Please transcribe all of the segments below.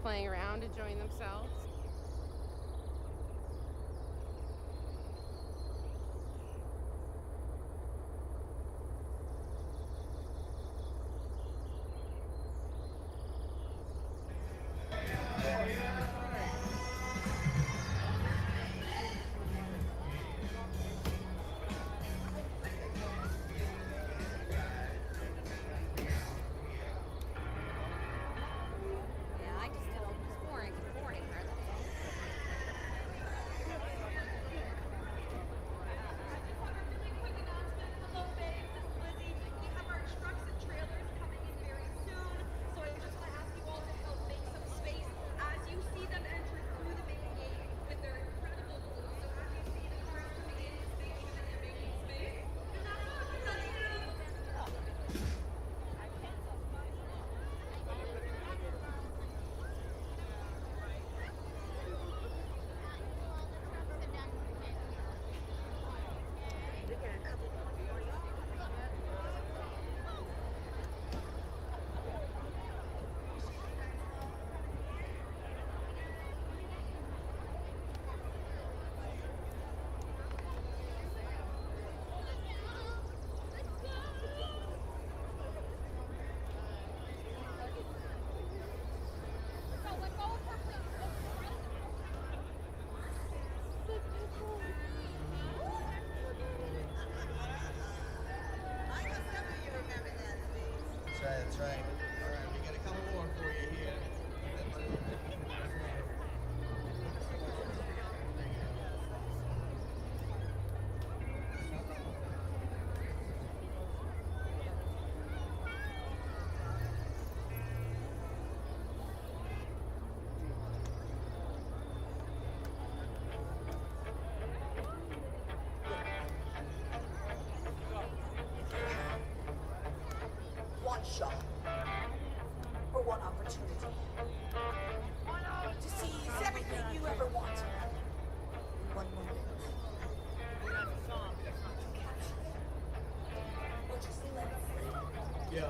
playing around, enjoying themselves. Yeah, I just tell them it's boring, her. Hello, babes. This is Lizzie. We have our trucks and trailers coming in very soon, so I just want to ask you all to help make some space as you see them enter through the main gate with their incredible balloons. So as you see the cars coming in the station and they're making space, and that's what I'm telling you. That's right. All right, we got a couple more for you here. One shot for one opportunity to seize everything you ever wanted. One moment to capture it or just let it slip. Yo,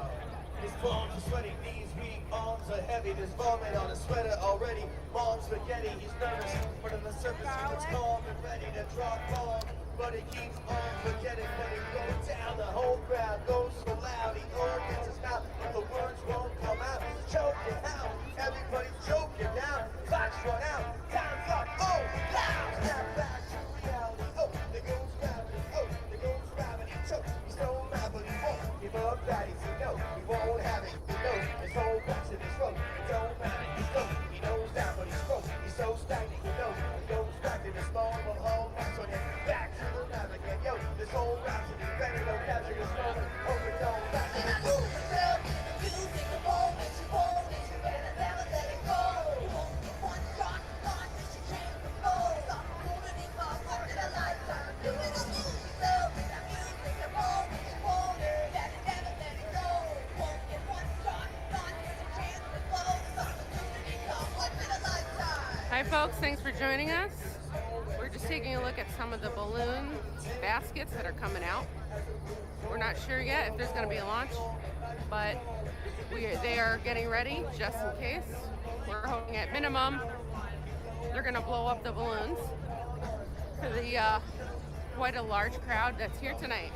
his palms are sweaty, knees weak, arms are heavy. There's vomit on his sweater already. Mom's spaghetti, he's nervous, but on the surface he looks calm and ready to drop bomb. But he keeps on forgetting when he goes down. The whole crowd goes so loud, he opens his mouth, but the words won't come out. He's choking out, everybody's choking now. Clocks run out, time's up, oh, loud. Snap back to reality, oh, there goes gravity, oh, there goes gravity. Choke, he's so mad, but he won't give up that easy, no, he won't have it, he knows his whole back's in his throat. It don't matter, he's low, he knows that, but he's broke. He's so stagnant, he knows he goes back to his normal home. So then back to the lab again, yo, this whole rhapsody, better go capture this moment, hope it don't last. And I lose myself in the music, the moment you want it, you better never let it go. You won't get one shot, not miss your chance to blow. It's opportunity cost once in a lifetime. You better lose yourself in the music, the moment you want it, you better never let it go. You won't get one shot, not miss your chance to blow. It's opportunity cost once in a lifetime. Hi folks, thanks for joining us. We're just taking a look at some of the balloon baskets that are coming out. We're not sure yet if there's going to be a launch, but they are getting ready just in case. We're hoping at minimum they're going to blow up the balloons for the quite a large crowd that's here tonight.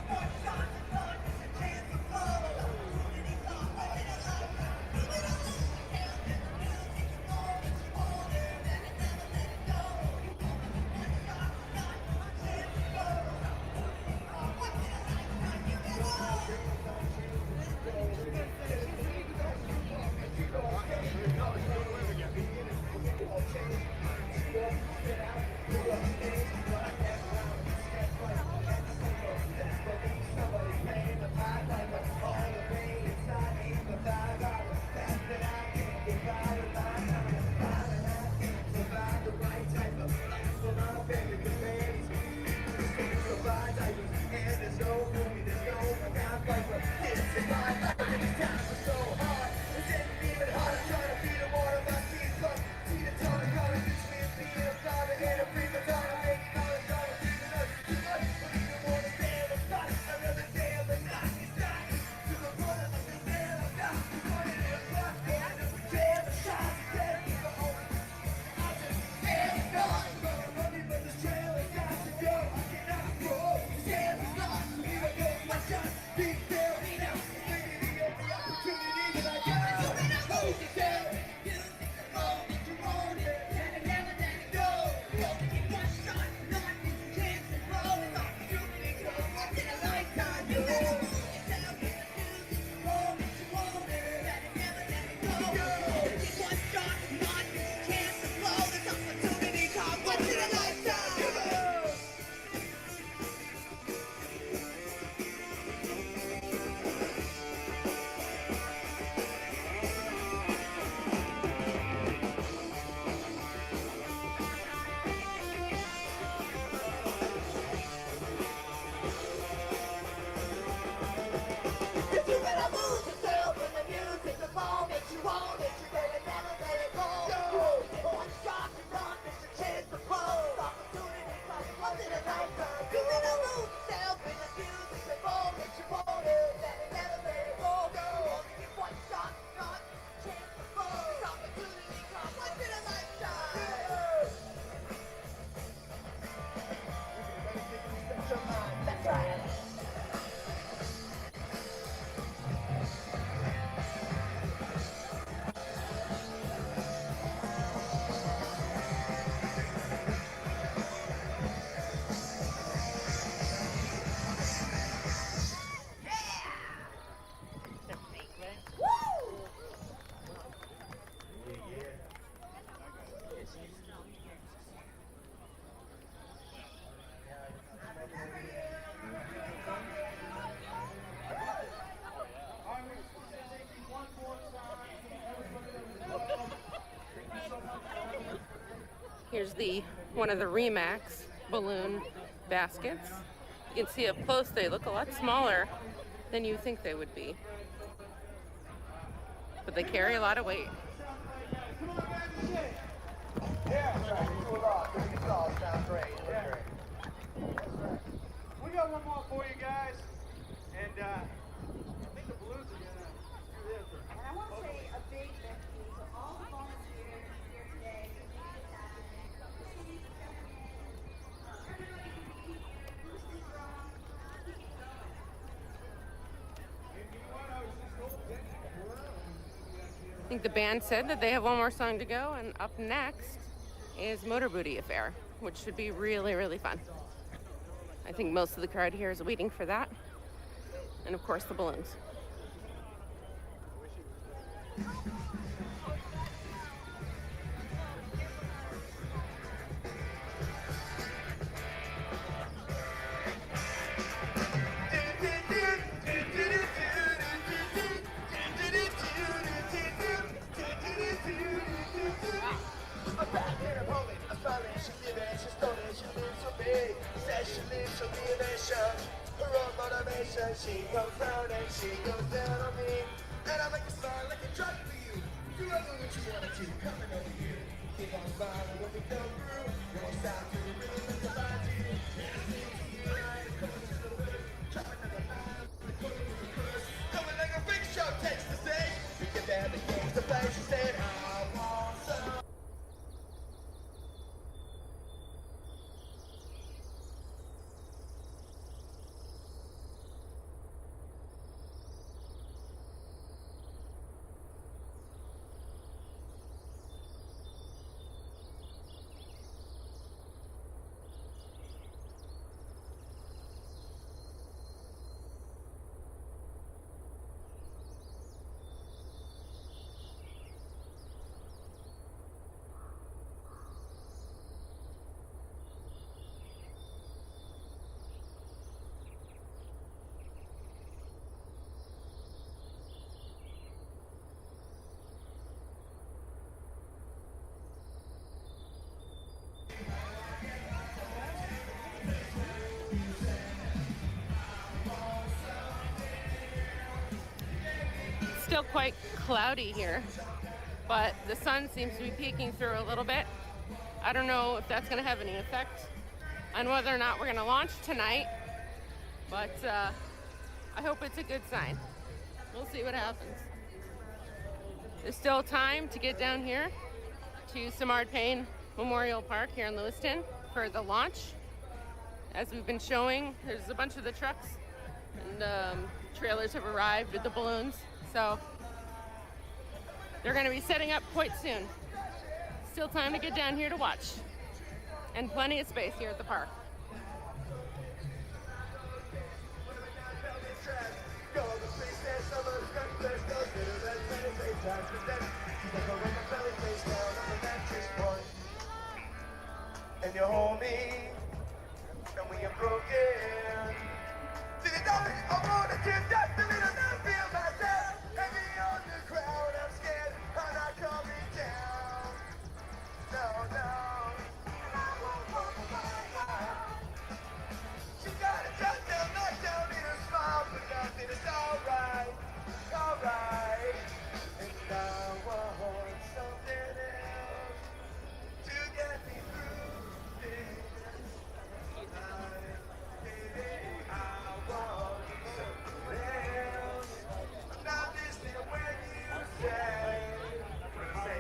One shot, not miss your chance to blow. Here's one of the Remax balloon baskets. You can see up close they look a lot smaller than you think they would be. But they carry a lot of weight. Yeah, that's right. You do a lot. Doing it all sounds great. Yeah. We got one more for you guys, and I think the balloons are gonna do this. And I want to say a big thank you to all the volunteers here today who made this happen. The cities are coming in. Everybody can keep boosting growing, keep it going. I think the band said that they have one more song to go, and up next is Motor Booty Affair, which should be really, really fun. I think most of the crowd here is waiting for that. And of course the balloons. I'm back in a moment. I'm smiling, she's living, she's stolen, she lives for me. Says she lives for me, nation. Her own motivation, she comes down and she goes down on me. And I make a smile like a drug for you. Do ever what you wanna do, coming over here. Keep on smiling when we come through. You won't stop till you really look to find you. And I see you and I ain't coming to the way. Dropping another line, the corner with the curse. Coming like a big show takes the stage. We get there, the game's the place. She said, I want some. Still quite cloudy here, but the sun seems to be peeking through a little bit. I don't know if that's going to have any effect on whether or not we're going to launch tonight, but I hope it's a good sign. We'll see what happens. There's still time to get down here to Simard Payne Memorial Park here in Lewiston for the launch. As we've been showing, there's a bunch of the trucks and trailers have arrived with the balloons. So they're going to be setting up quite soon. Still time to get down here to watch. And plenty of space here at the park. And you hold me, and we are broken. See the dollar, I wanna give that to me to not feel myself. Heavy on the ground, I'm scared, I'm not coming down. No, no. I won't fall apart. She got a touchdown, knockdown in her smile, but nothing is alright, alright. And I want something else to get me through this. Baby, I want something else. I'm not listening when you say it.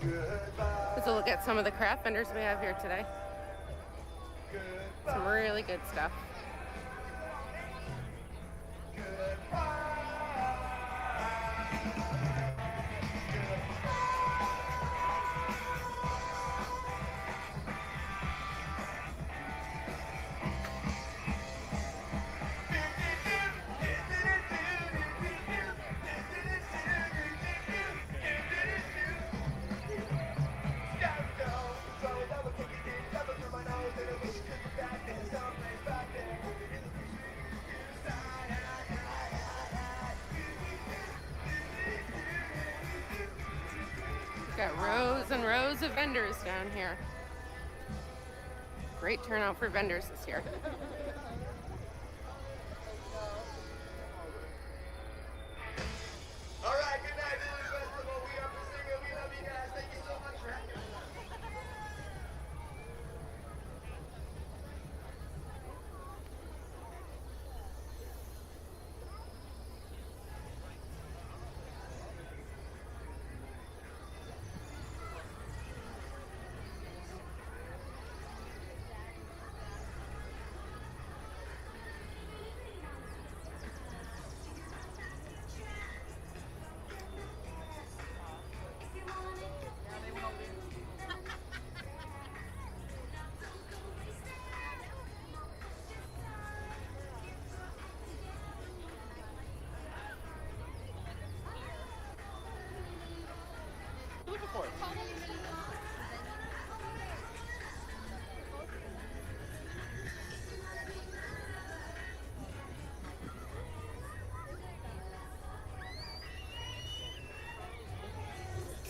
Goodbye. Let's look at some of the craft vendors we have here today. Some really good stuff. Double kick it in, double through my nose, and I wish you could be back in someplace back there. rows and rows of vendors down here. Great turnout for vendors this year. All right, good night, Balloon Festival. We are Pacific. We love you guys. Thank you so much for having us.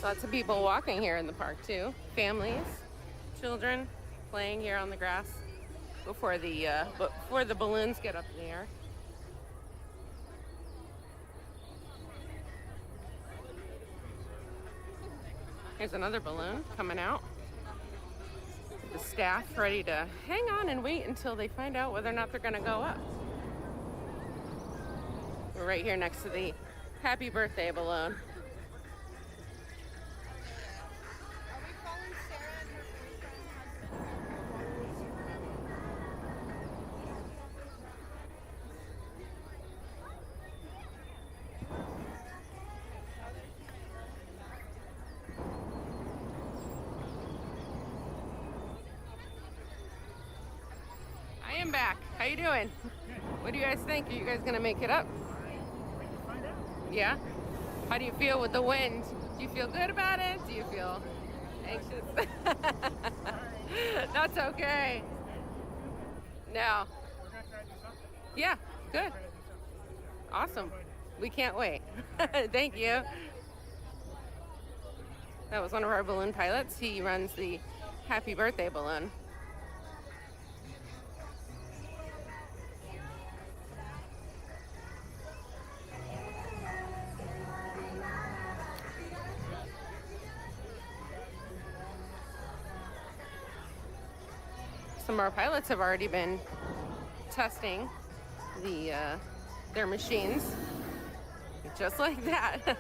Lots of people walking here in the park too. Families, children playing here on the grass before the balloons get up in the air. Here's another balloon coming out. The staff ready to hang on and wait until they find out whether or not they're gonna go up. We're right here next to the happy birthday balloon. I am back. How you doing? What do you guys think? Are you guys gonna make it up? Yeah? How do you feel with the wind? Do you feel good about it? Do you feel anxious? That's okay. No. Yeah, good. Awesome. We can't wait. Thank you. That was one of our balloon pilots. He runs the happy birthday balloon. Some of our pilots have already been testing their machines, just like that.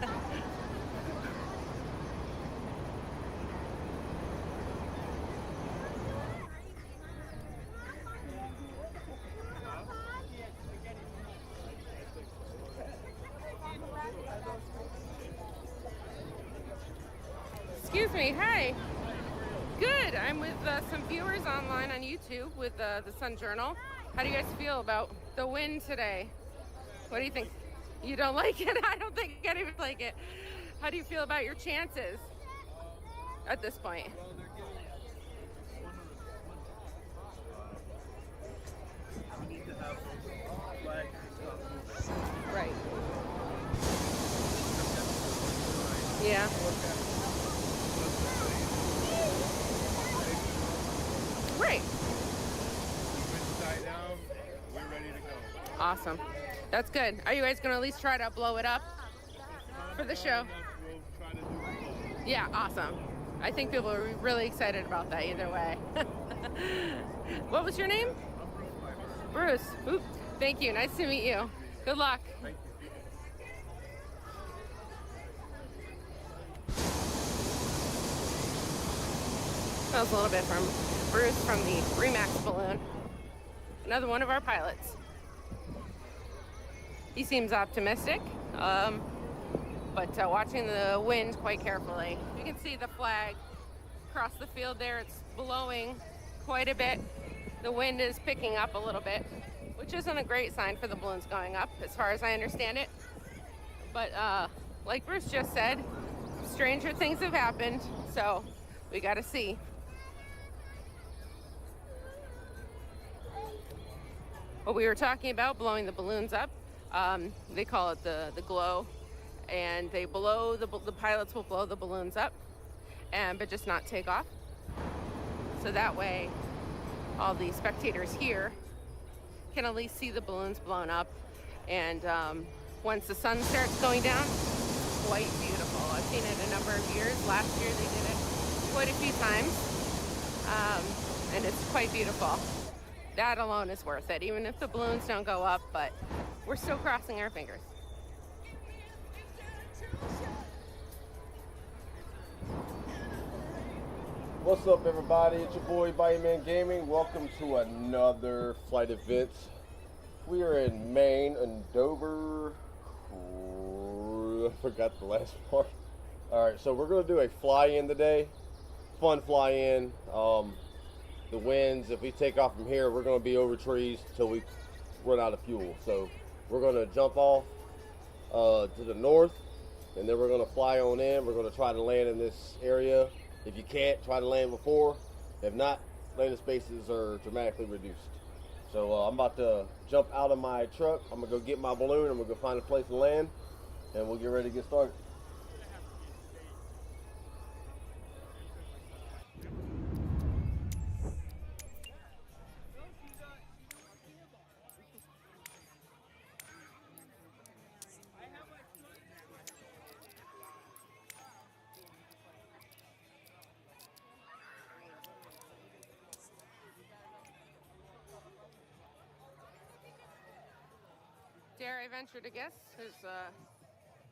Excuse me, hi. Good. I'm with some viewers online on YouTube with the Sun Journal. How do you guys feel about the wind today? What do you think? You don't like it? I don't think anyone like it. How do you feel about your chances at this point? We need to have those flags stop moving. Right. Yeah. Right. Tie down, we're ready to go. Awesome. That's good. Are you guys going to at least try to blow it up for the show? We'll try to do it. Yeah, awesome. I think people are really excited about that either way. What was your name? Bruce. Oop. Thank you. Nice to meet you. Good luck. Thank you. That was a little bit from Bruce from the Remax balloon. Another one of our pilots. He seems optimistic, but watching the wind quite carefully. You can see the flag across the field there. It's blowing quite a bit. The wind is picking up a little bit, which isn't a great sign for the balloons going up, as far as I understand it. But like Bruce just said, stranger things have happened, so we got to see. What we were talking about, blowing the balloons up, they call it the glow, and they blow the pilots will blow the balloons up, but just not take off. So that way, all the spectators here can at least see the balloons blown up. And once the sun starts going down, it's quite beautiful. I've seen it a number of years. Last year they did it quite a few times, and it's quite beautiful. That alone is worth it, even if the balloons don't go up, but we're still crossing our fingers. What's up, everybody? It's your boy BELGIUM Gaming. Welcome to another flight event. We are in Maine, in Dover. I forgot the last part. Alright, so we're going to do a fly-in today. Fun fly-in. The winds, if we take off from here, we're going to be over trees until we run out of fuel. So we're going to jump off to the north, and then we're going to fly on in. We're going to try to land in this area. If you can't, try to land before. If not, landing spaces are dramatically reduced. So I'm about to jump out of my truck. I'm going to go get my balloon. I'm going to go find a place to land, and we'll get ready to get started. Dare I venture to guess, there's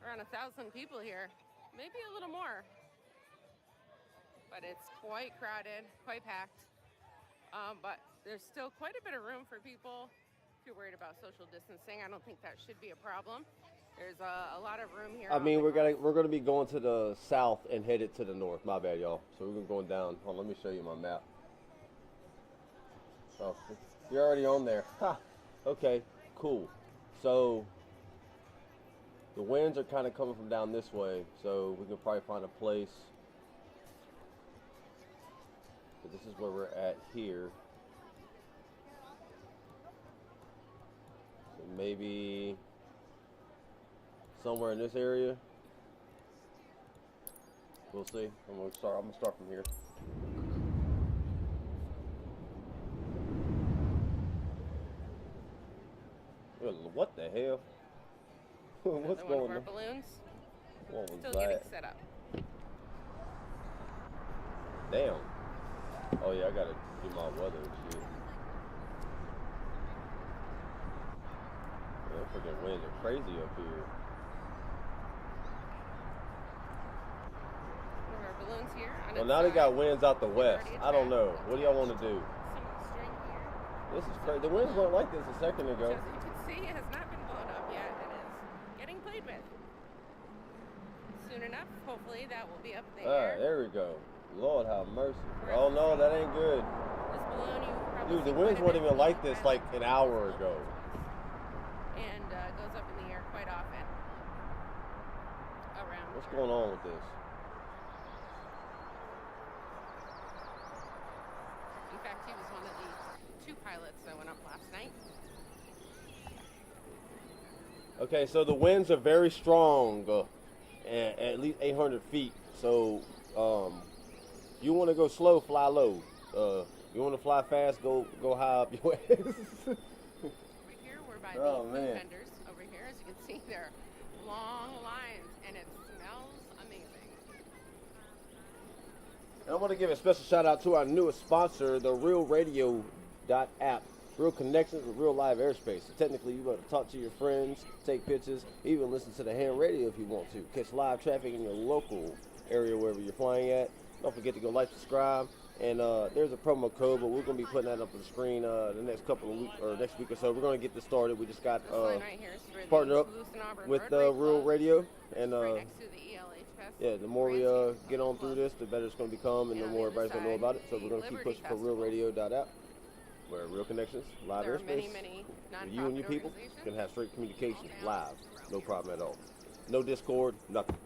around 1,000 people here, maybe a little more, but it's quite crowded, quite packed, but there's still quite a bit of room for people. If you're worried about social distancing, I don't think that should be a problem. There's a lot of room here. I mean, we're gonna be going to the south and headed to the north. My bad, y'all. So we're going down. Hold on, let me show you my map. Oh, you're already on there. Ha. Okay, cool. So the winds are kind of coming from down this way, so we can probably find a place. But this is where we're at here. So maybe somewhere in this area. We'll see. I'm gonna start from here. What the hell? What's Another one going of our on? balloons. What was Still that? getting set up. Damn. Oh yeah, I gotta do my weather and shit. Yeah, freaking winds are crazy up here. One of our balloons here. Well, now they got winds out the west. I don't know. What do y'all want to do? Some of the string here, This is crazy. The winds weren't like this a second ago. which, as you can see, has not been blown up yet and is getting played with. Soon enough, hopefully, that will be up in the Alright, air. there we go. Lord have mercy. Oh no, that ain't good. This balloon, you probably Dude, the see winds quite a weren't bit even like of this that like an hour ago. and goes up in the air quite often around. What's going on with this? In fact, he was one of the 2 pilots that went up last night. Okay, so the winds are very strong, at least 800 feet. So, you want to go slow, fly low. You want to fly fast, go high up your ass. Over here, we're by Oh, the food man. vendors. Over here, as you can see, there are long lines, and it smells amazing. And I want to give a special shout out to our newest sponsor, the realradio.app. Real connections with real live airspace. So technically, you want to talk to your friends, take pictures, even listen to the ham radio if you want to. Catch live traffic in your local area wherever you're flying at. Don't forget to go like, subscribe, and there's a promo code, but we're going to be putting that up on the screen the next couple of weeks, or next week or so. We're going to get this started. We just got This line right here is for the partner up Toulouse and Auburn with Rotary Real Club. Radio, and Right next to the ELH Fest. yeah, the more we Brands get on Club. through this, the better it's going to become, and the And on more the other everybody's going to know side, about it. So the we're going to keep Liberty pushing for Festival. realradio.app, where real connections, live There are airspace. many where you and your nonprofit people organizations. can have straight communication live, no problem at all. No Discord, nothing.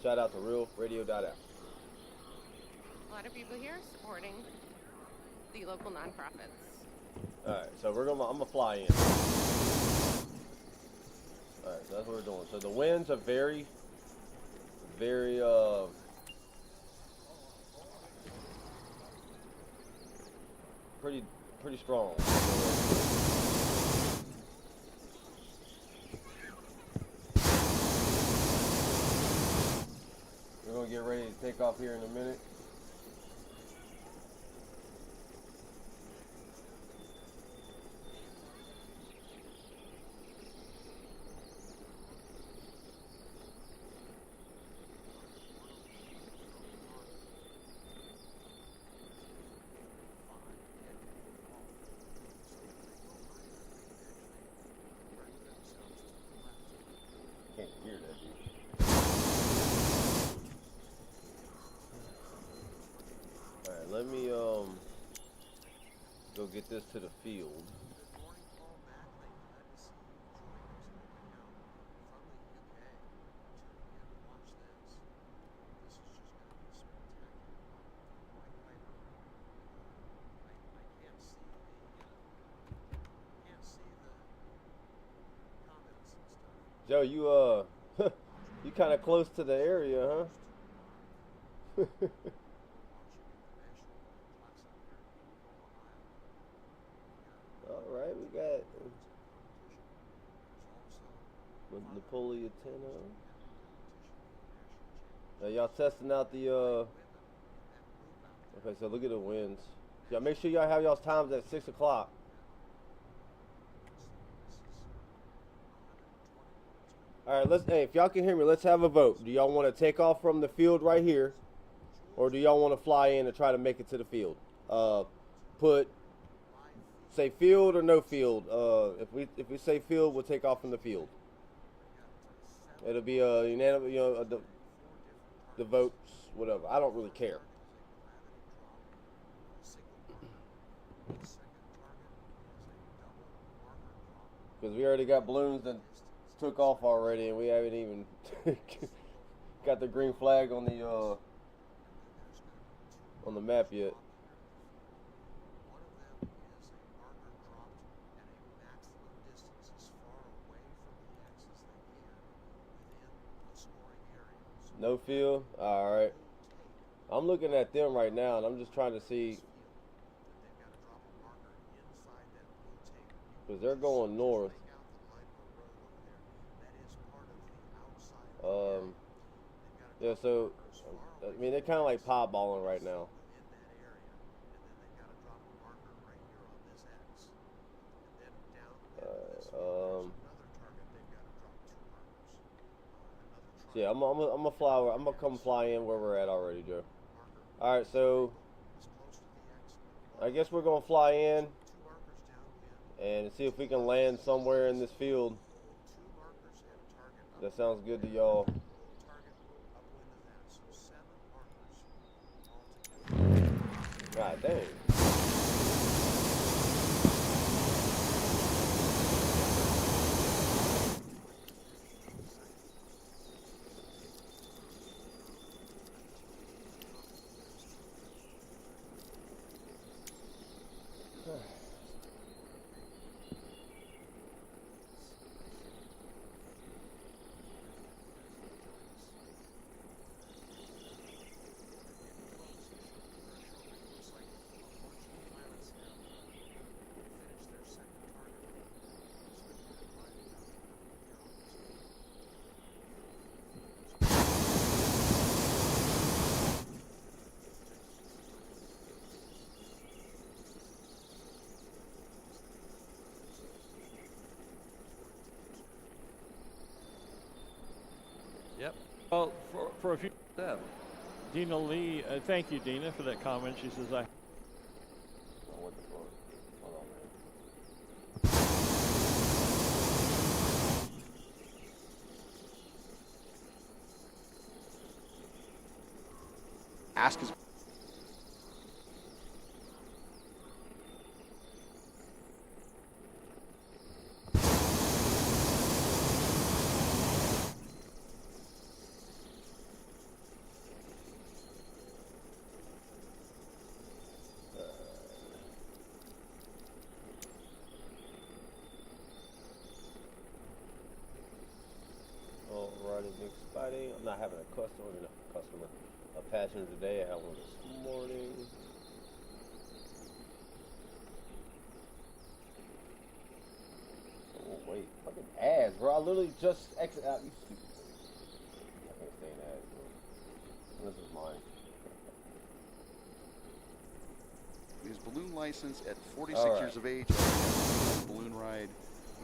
Shout out to realradio.app. A lot of people here supporting the local nonprofits. All right, so I'm gonna fly in. All right, so that's what we're doing. So the winds are very pretty strong. We're gonna get ready to take off here in a minute. Can't hear that, dude. Alright, let me go get this to the field. Joe, you you kind of close to the area, huh? All right, we got Napoleon 10. Y'all testing out the okay, so look at the winds. Y'all make sure y'all have y'all's times at 6 o'clock. All right, hey, if y'all can hear me, let's have a vote. Do y'all want to take off from the field right here, or do y'all want to fly in and try to make it to the field? Say field or no field. If we say field, we'll take off from the field. It'll be unanimous, the votes, whatever. I don't really care. Because we already got balloons that took off already, and we haven't even got the green flag on the map yet. No field? Alright. I'm looking at them right now, and I'm just trying to see, because they're going north. Yeah, so I mean, they're kind of like pop balling right now. So yeah, I'm gonna come fly in where we're at already, Joe. All right, so I guess we're gonna fly in and see if we can land somewhere in this field. That sounds good to y'all. God dang. Yep. Well, for a few steps. Dina Lee, thank you, Dina, for that comment. She says, I. What the fuck? Hold on, man. Ask his. Alrighty, big Spidey. I'm not having a passenger today. I had one this morning. ads, bro. I literally just exit out. You stupid. I can't stay in ads, bro. This is mine. His balloon license at 46 All right. years of age. On a balloon ride,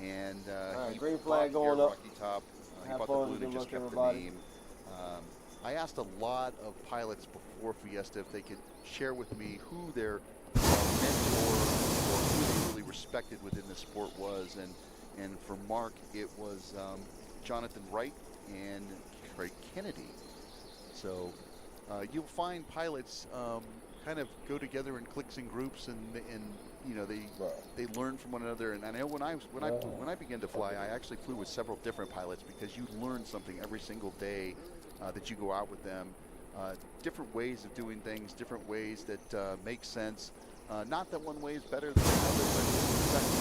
and All right, he green flag bought going Air up. Rocky Top. He Have bought the fun, balloon good and just luck, kept everybody. the name. I asked a lot of pilots before Fiesta if they could share with me who their mentor or who they really respected within the sport was, and for Mark it was Jonathan Wright and Craig Kennedy. So you'll find pilots kind of go together in cliques and groups, and you know they learn from one another. And I know when I began to fly, I actually flew with several different pilots because you learn something every single day that you go out with them. Different ways of doing things, different ways that make sense. Not that one way is better than another, but the fact that you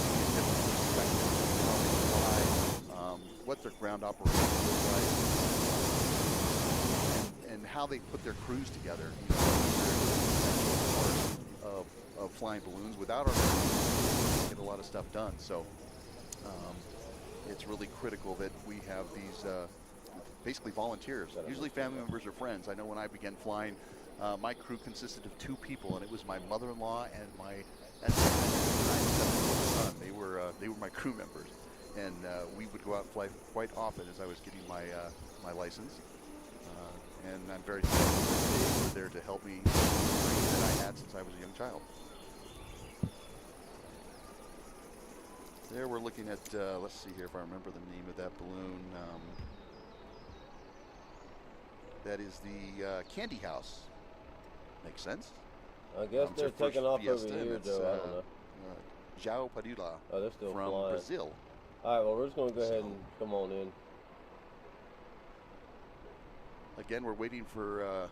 see a different perspective of how they fly, what their ground operations look like, and how they put their crews together. You know, they're an essential part of flying balloons. Without our crews, we get a lot of stuff done. So it's really critical that we have these basically volunteers, usually family members or friends. I know when I began flying, my crew consisted of 2 people, and it was my mother-in-law and my at the time 7-year-old son. They were my crew members, and we would go out and fly quite often as I was getting my license. And I'm very thankful that they were there to help me with the dream that I had since I was a young child. There we're looking at, let's see here if I remember the name of that balloon. That is the Candy House. Makes sense. I guess It's they're our first taking off over Fiesta, and here, it's, though. I don't know. João Padula Oh, they're still from flying. Brazil. All right, well, we're just going to go ahead and come on in. Again, we're waiting for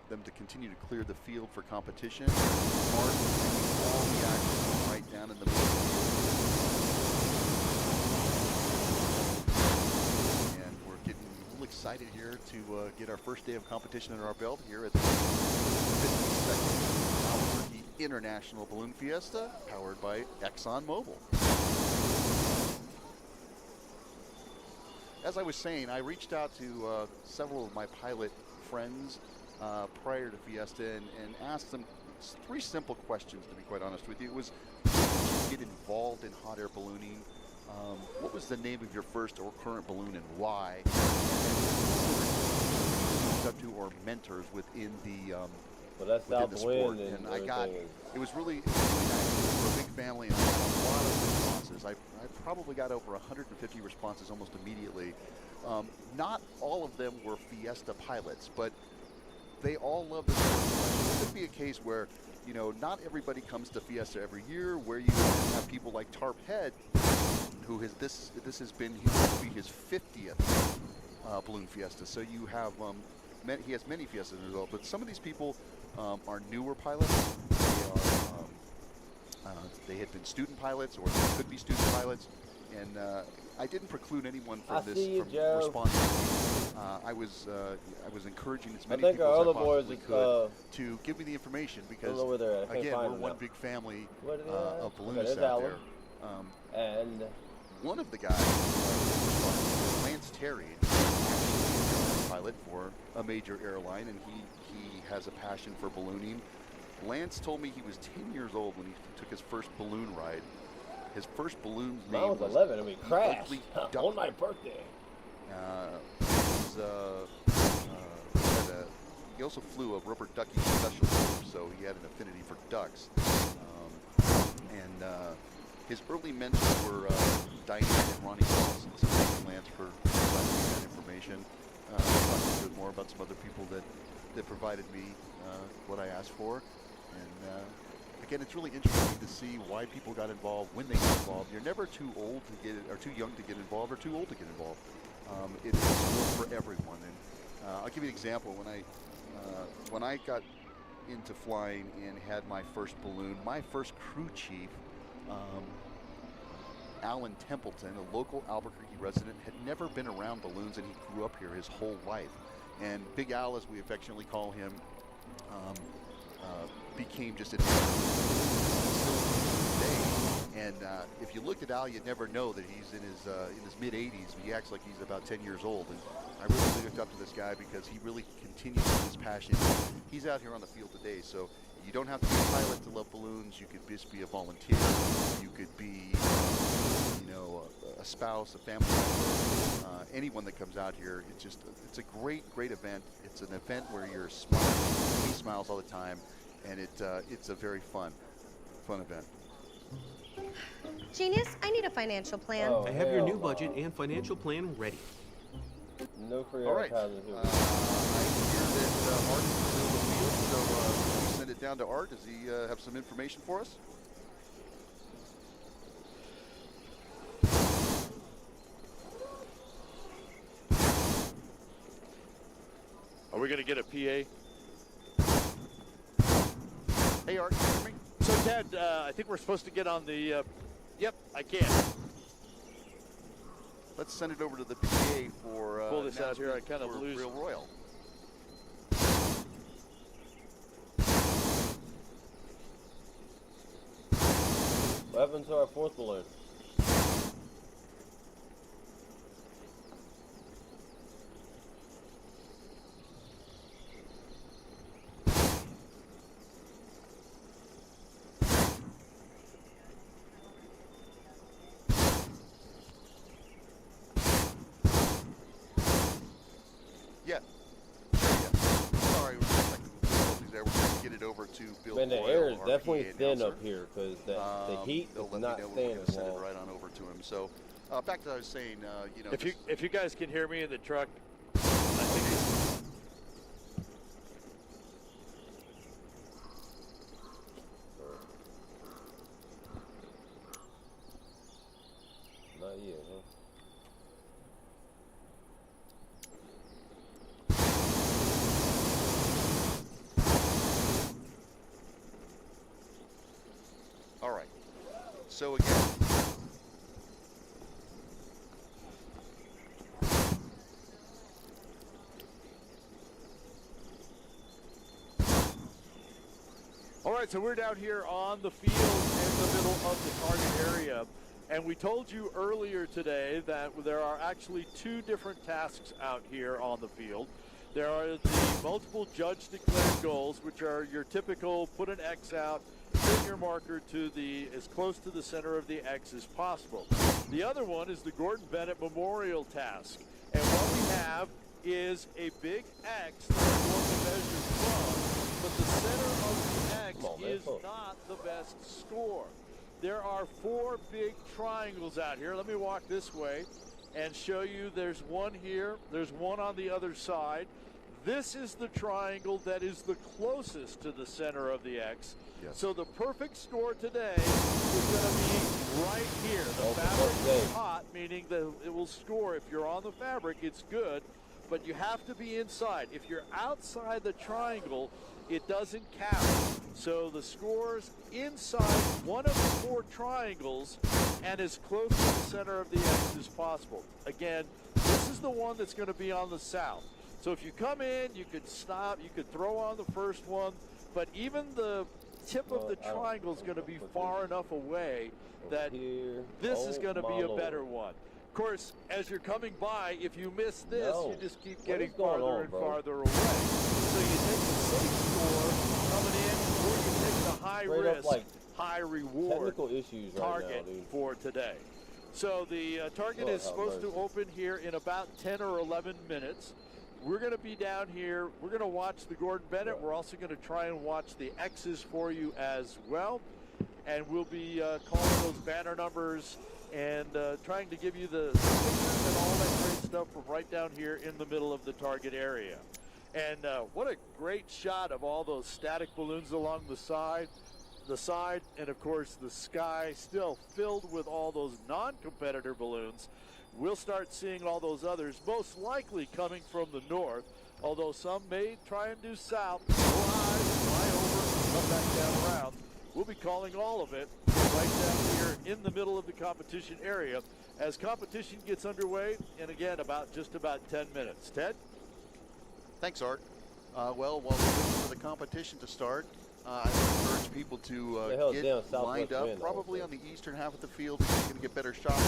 them to continue to clear the field for competition. Mark bringing all the action right down in the middle of the field. And we're getting a little excited here to get our first day of competition under our belt here at the 52nd Albuquerque International Balloon Fiesta, powered by ExxonMobil. As I was saying, I reached out to several of my pilot friends prior to Fiesta and asked them 3 simple questions, to be quite honest with you. It was, when did you get involved in hot air ballooning? What was the name of your first or current balloon and why? And who were you looked up to or mentors within the But that's within the sport? Southwind and I got, everything. it was really nice. We're a big family and I got a lot of responses. I probably got over 150 responses almost immediately. Not all of them were Fiesta pilots, but they all love the sport. It could be a case where, you know, not everybody comes to Fiesta every year, where you have people like Tarp Head, who has this has been his 50th balloon Fiesta. So you have he has many Fiestas as well, but some of these people are newer pilots. They had been student pilots, or they could be student pilots, and I didn't preclude anyone from responding. I was encouraging as many people as I possibly could to give me the information, because again, we're one big family of balloonists out there. And one of the guys was Lance Terry, actually a pilot for a major airline, and he has a passion for ballooning. Lance told me he was 10 years old when he took his first balloon ride. His first balloon's name was 11 and we crashed on my birthday. He also flew a rubber ducky special group, so he had an affinity for ducks. His early mentors were Diane and Ronnie Wilson. So thank you, Lance, for providing me that information. I'll talk a little bit more about some other people that provided me what I asked for. And again, it's really interesting to see why people got involved, when they got involved. You're never too old to get, or too young to get involved, or too old to get involved. It is a sport for everyone. And I'll give you an example. When I got into flying and had my first balloon, my first crew chief, Alan Templeton, a local Albuquerque resident, had never been around balloons, and he grew up here his whole life. And Big Al, as we affectionately call him, became just an today, And if you looked at Al, you'd never know that he's in his mid-80s. He acts like he's about 10 years old. And I really looked up to this guy because he really continues his passion. He's out here on the field today, so you don't have to be a pilot to love balloons. You could just be a volunteer. You could be, you know, a spouse, a family member, anyone that comes out here. It's a great event. It's an event where you're smiling. He smiles all the time, and it's a very fun event. Genius, I need a financial plan. Oh, I have your hell new no. budget and financial plan ready. No free All right. advertising here. I hear that Art is still in the field, so we'll send it down to Art. Does he have some information for us? Are we going to get a PA? Hey, Art, can you hear me? So, Ted, I think we're supposed to get on the. Yep, I can. Let's send it over to the PA for Pull this out here. I kind of for lose. Real Royal. What happened to our fourth balloon? Yeah. Sorry, we're having technical difficulties there. We're trying to get it over to Bill Man, the Royal, air is our definitely PA thin announcer. up here because the heat They'll is let not me know. We're staying going to as send it long. right on over to him. So, back to what I was saying, you know, If you guys can hear me in the truck, I think it's. Not yet, huh? all right. So again, All right, so we're down here on the field in the middle of the target area. And we told you earlier today that there are actually two different tasks out here on the field. There are the multiple judge-declared goals, which are your typical put an X out, bring your marker to as close to the center of the X as possible. The other one is the Gordon Bennett Memorial task. And what we have is a big X that we're going to measure from, but the center of the X is not the best score. There are 4 big triangles out here. Let me walk this way and show you there's one here, there's one on the other side. This is the triangle that is the closest to the center of the X. Yes. So the perfect score today is going to be right here. The fabric is hot, meaning that it will score. If you're on the fabric, it's good, but you have to be inside. If you're outside the triangle, it doesn't count. So the scores inside one of the 4 triangles and as close to the center of the X as possible. Again, this is the one that's going to be on the south. So if you come in, you could stop, you could throw on the first one, but even the tip of the triangle is going to be far enough away that this is going to be a better one. Of course, as you're coming by, if you miss this, you just keep getting farther and farther away. So you take the safe score coming in, or you take the high risk, high reward target for today. So the target is supposed to open here in about 10 or 11 minutes. We're going to be down here. We're going to watch the Gordon Bennett. We're also going to try and watch the X's for you as well. And we'll be calling those banner numbers and trying to give you the pictures and all that great stuff from right down here in the middle of the target area. And what a great shot of all those static balloons along the side, and of course the sky still filled with all those non-competitor balloons. We'll start seeing all those others, most likely coming from the north, although some may try and do south, fly over, come back down around. We'll be calling all of it right down here in the middle of the competition area as competition gets underway, and again, just about 10 minutes. Ted? Thanks, Art. Well, while we're waiting for the competition to start, I would encourage encourage people to hell's down get southwest lined up, wind probably also. on the eastern half of the field. You're going to get better shots.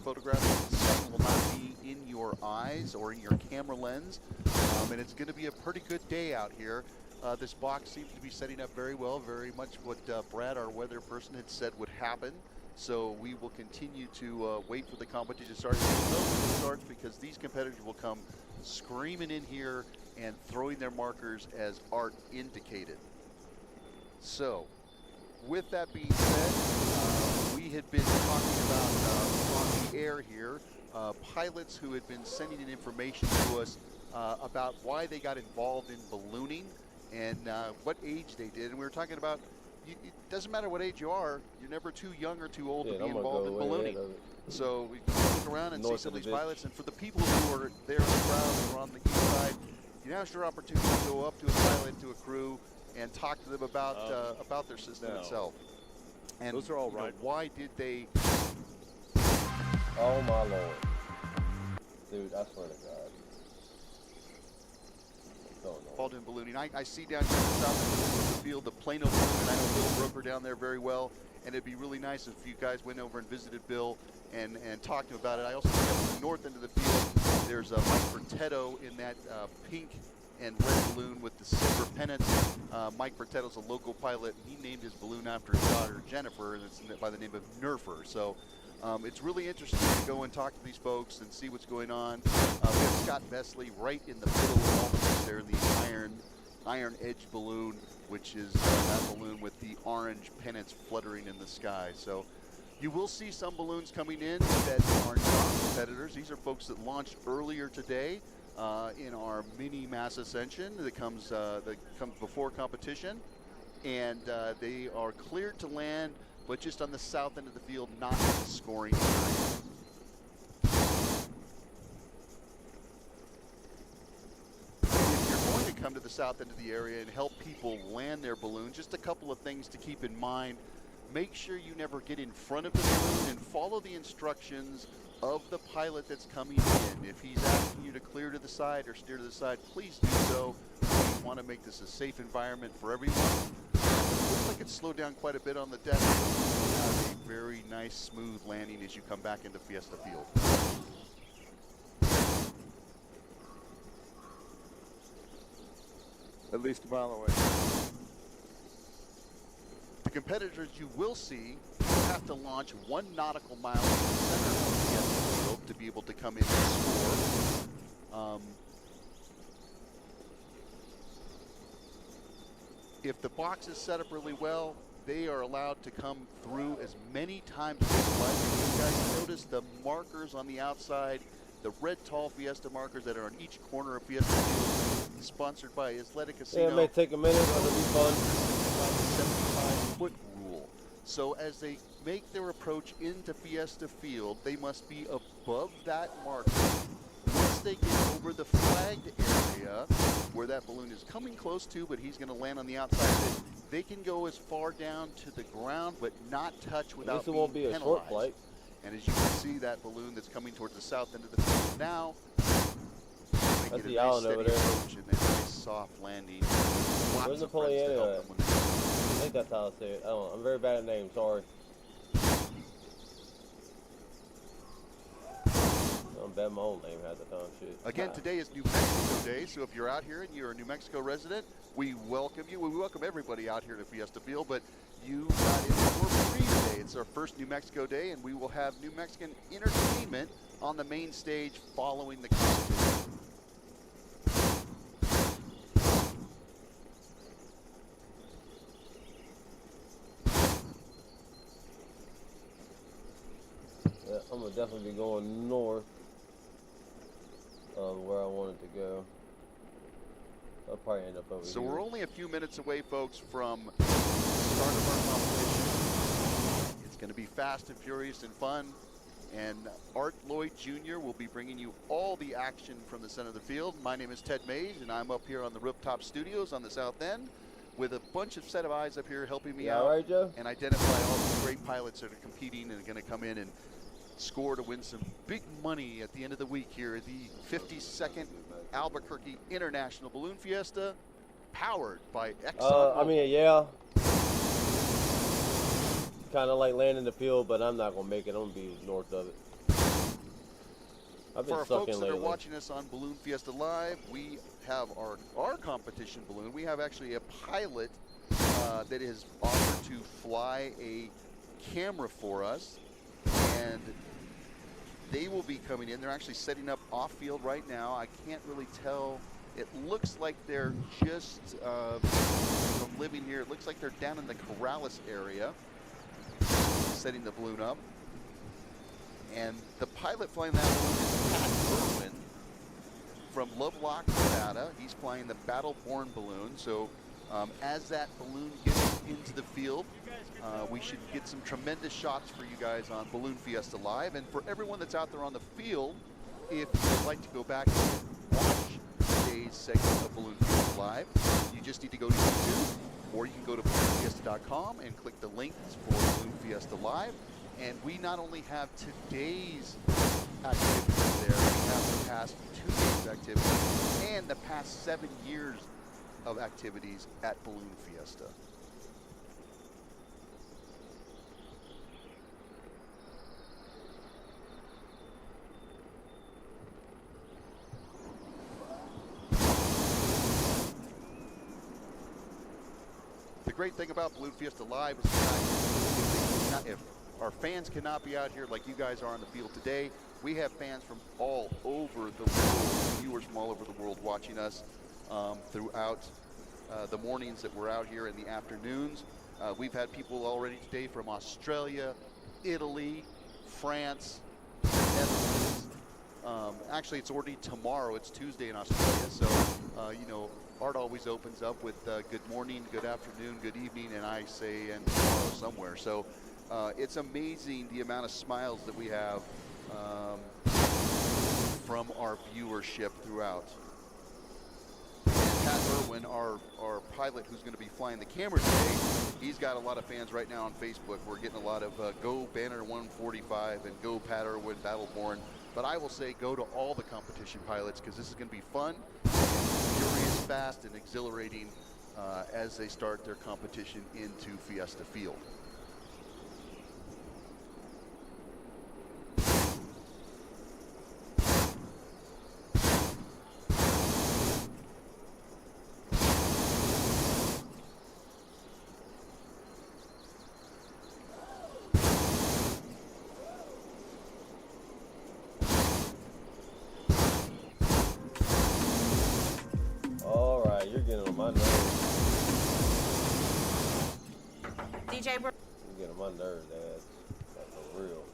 Photographs. The sun will not be in your eyes or in your camera lens. And it's going to be a pretty good day out here. This box seems to be setting up very well, very much what Brad, our weather person, had said would happen. So we will continue to wait for the competition to start. We'll know when it starts because these competitors will come screaming in here and throwing their markers as Art indicated. So, with that being said, we had been talking about on the air here, pilots who had been sending in information to us about why they got involved in ballooning and what age they did. And we were talking about, it doesn't matter what age you are, you're never too young or too old to be involved in ballooning. So we can look around and see some of these pilots. And for the people who are there in the crowd, who are on the east side, now's your opportunity to go up to a pilot, to a crew, and talk to them about their system itself. And those are all right. Why did they? Oh my lord, dude! I swear to God. Involved in ballooning. I see down here in the south of the field the Plano balloon, and I know Bill Broker down there very well. And it'd be really nice if you guys went over and visited Bill and talked to him about it. I also see up at the north end of the field, there's Mike Bertetto in that pink and red balloon with the silver pennant. Mike Bertetto's a local pilot, and he named his balloon after his daughter Jennifer, and it's by the name of Nerfer. So it's really interesting to go and talk to these folks and see what's going on. We have Scott Vesley right in the middle of all of this there, the iron edge balloon, which is that balloon with the orange pennants fluttering in the sky. So you will see some balloons coming in that are not competitors. These are folks that launched earlier today in our mini mass ascension that comes before competition, and they are cleared to land, but just on the south end of the field, not in the scoring area. Come to the south end of the area and help people land their balloon. Just a couple of things to keep in mind. Make sure you never get in front of the balloon and follow the instructions of the pilot that's coming in. If he's asking you to clear to the side or steer to the side, please do so. We want to make this a safe environment for everyone. It looks like it's slowed down quite a bit on the deck. You'll have a very nice, smooth landing as you come back into Fiesta Field. At least a mile away. The competitors you will see have to launch 1 nautical mile in the center of the Fiesta Field to be able to come in and score. If the box is set up really well, they are allowed to come through as many times as they like. If you guys notice the markers on the outside, the red tall Fiesta markers that are on each corner of Fiesta Field, sponsored by Athletic Casino. Yeah, it may take a minute, but it'll be fun. The 75-foot rule. So as they make their approach into Fiesta Field, they must be above that marker. Once they get over the flagged area, where that balloon is coming close to, but he's going to land on the outside of it, they can go as far down to the ground, but not touch without being penalized. This won't be a short flight. And as you can see, that balloon that's coming towards the south end of the field now, that's the island over there. And a nice soft landing. Where's Napoleon anyway? I think that's how I say it. I don't know. I'm very bad at names, sorry. I'm bad at my own name half the time, shit. Again, today is New Mexico Day, so if you're out here and you're a New Mexico resident, we welcome you. We welcome everybody out here to Fiesta Field, but you got in for free today. It's our first New Mexico Day, and we will have New Mexican entertainment on the main stage following the competition. Yeah, I'm gonna definitely be going north of where I wanted to go. I'll probably end up over here. So we're only a few minutes away, folks, from the start of our competition. It's going to be fast and furious and fun. And Art Lloyd Jr. will be bringing you all the action from the center of the field. My name is Ted Mays, and I'm up here on the Rooftop Studios on the south end with a bunch of set of eyes up here helping me out right, Joe? and identify all the great pilots that are competing and are going to come in and score to win some big money at the end of the week here at the 52nd Albuquerque International Balloon Fiesta, powered by Exxon. I mean, yeah. kind of like landing the field, but I'm not gonna make it. I'm gonna be north of it. I've been For our sucking folks that lately. are watching us on Balloon Fiesta Live, we have our competition balloon. We have actually a pilot that is offered to fly a camera for us, and they will be coming in. They're actually setting up off-field right now. I can't really tell. It looks like they're just from living here. It looks like they're down in the Corrales area, setting the balloon up. And the pilot flying that balloon is Pat Irwin from Lovelock, Nevada. He's flying the Battleborn balloon. So as that balloon gets into the field, we should get some tremendous shots for you guys on Balloon Fiesta Live. And for everyone that's out there on the field, if you'd like to go back and watch today's segment of Balloon Fiesta Live, you just need to go to YouTube, or you can go to balloonfiesta.com and click the links for Balloon Fiesta Live. And we not only have today's activities there, we have the past 2 days' activities and the past 7 years of activities at Balloon Fiesta. The great thing about Balloon Fiesta Live is the fact that if our fans cannot be out here like you guys are on the field today, we have fans from all over the world, viewers from all over the world watching us throughout the mornings that we're out here in the afternoons. We've had people already today from Australia, Italy, France, Netherlands. Actually, it's already tomorrow. It's Tuesday in Australia, so you know, Art always opens up with good morning, good afternoon, good evening, and I say and tomorrow somewhere. So it's amazing the amount of smiles that we have from our viewership throughout. And Pat Irwin, our pilot who's going to be flying the camera today, he's got a lot of fans right now on Facebook. We're getting a lot of Go Banner 145 and Go Pat Irwin Battleborn. But I will say go to all the competition pilots, because this is going to be fun, furious, fast, and exhilarating as they start their competition into Fiesta Field. You're getting on my nerves. DJ Bro. You're getting on my nerves, Dad. That's for real.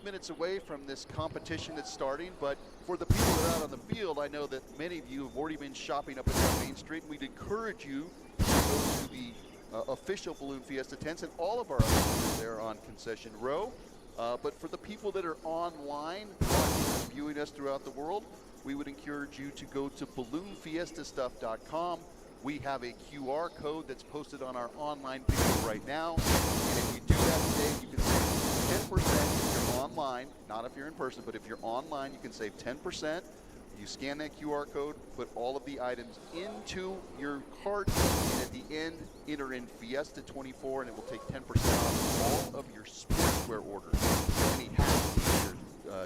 Minutes away from this competition that's starting, but for the people that are out on the field, I know that many of you have already been shopping up and down Main Street. We'd encourage you to go to the official Balloon Fiesta tents, and all of our events are there on Concession Row. But for the people that are online, watching and viewing us throughout the world, we would encourage you to go to balloonfiestastuff.com. We have a QR code that's posted on our online video right now. And if you do that today, you can save 10% if you're online, not if you're in person, but if you're online, you can save 10%. You scan that QR code, put all of the items into your cart, and at the end, enter in Fiesta 24, and it will take 10% off all of your sportswear orders. Any hats, t-shirts,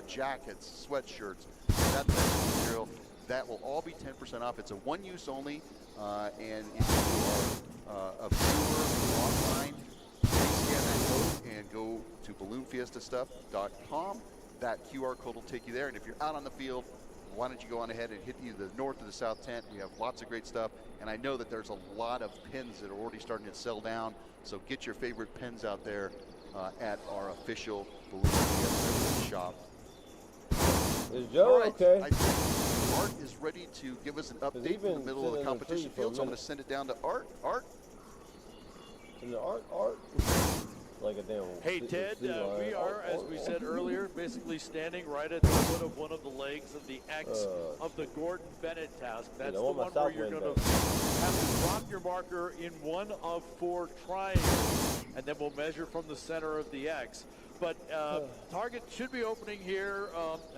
jackets, sweatshirts, that type of material, that will all be 10% off. It's a one-use only, and if you are a viewer online, please scan that code and go to balloonfiestastuff.com. That QR code will take you there, and if you're out on the field, why don't you go on ahead and hit either the north or the south tent. We have lots of great stuff, and I know that there's a lot of pins that are already starting to sell down, so get your favorite pins out there at our official Balloon Fiesta shop. Is Joe okay? I think Art is ready to give us an update in the middle of the competition field, so I'm going to send it down to Art. Art? In the Art? Like a damn. Hey Ted, we are, as we said earlier, basically standing right at the foot of one of the legs of the X of the Gordon Bennett task. That's the one where you're going to have to drop your marker in one of 4 triangles, and then we'll measure from the center of the X. But target should be opening here,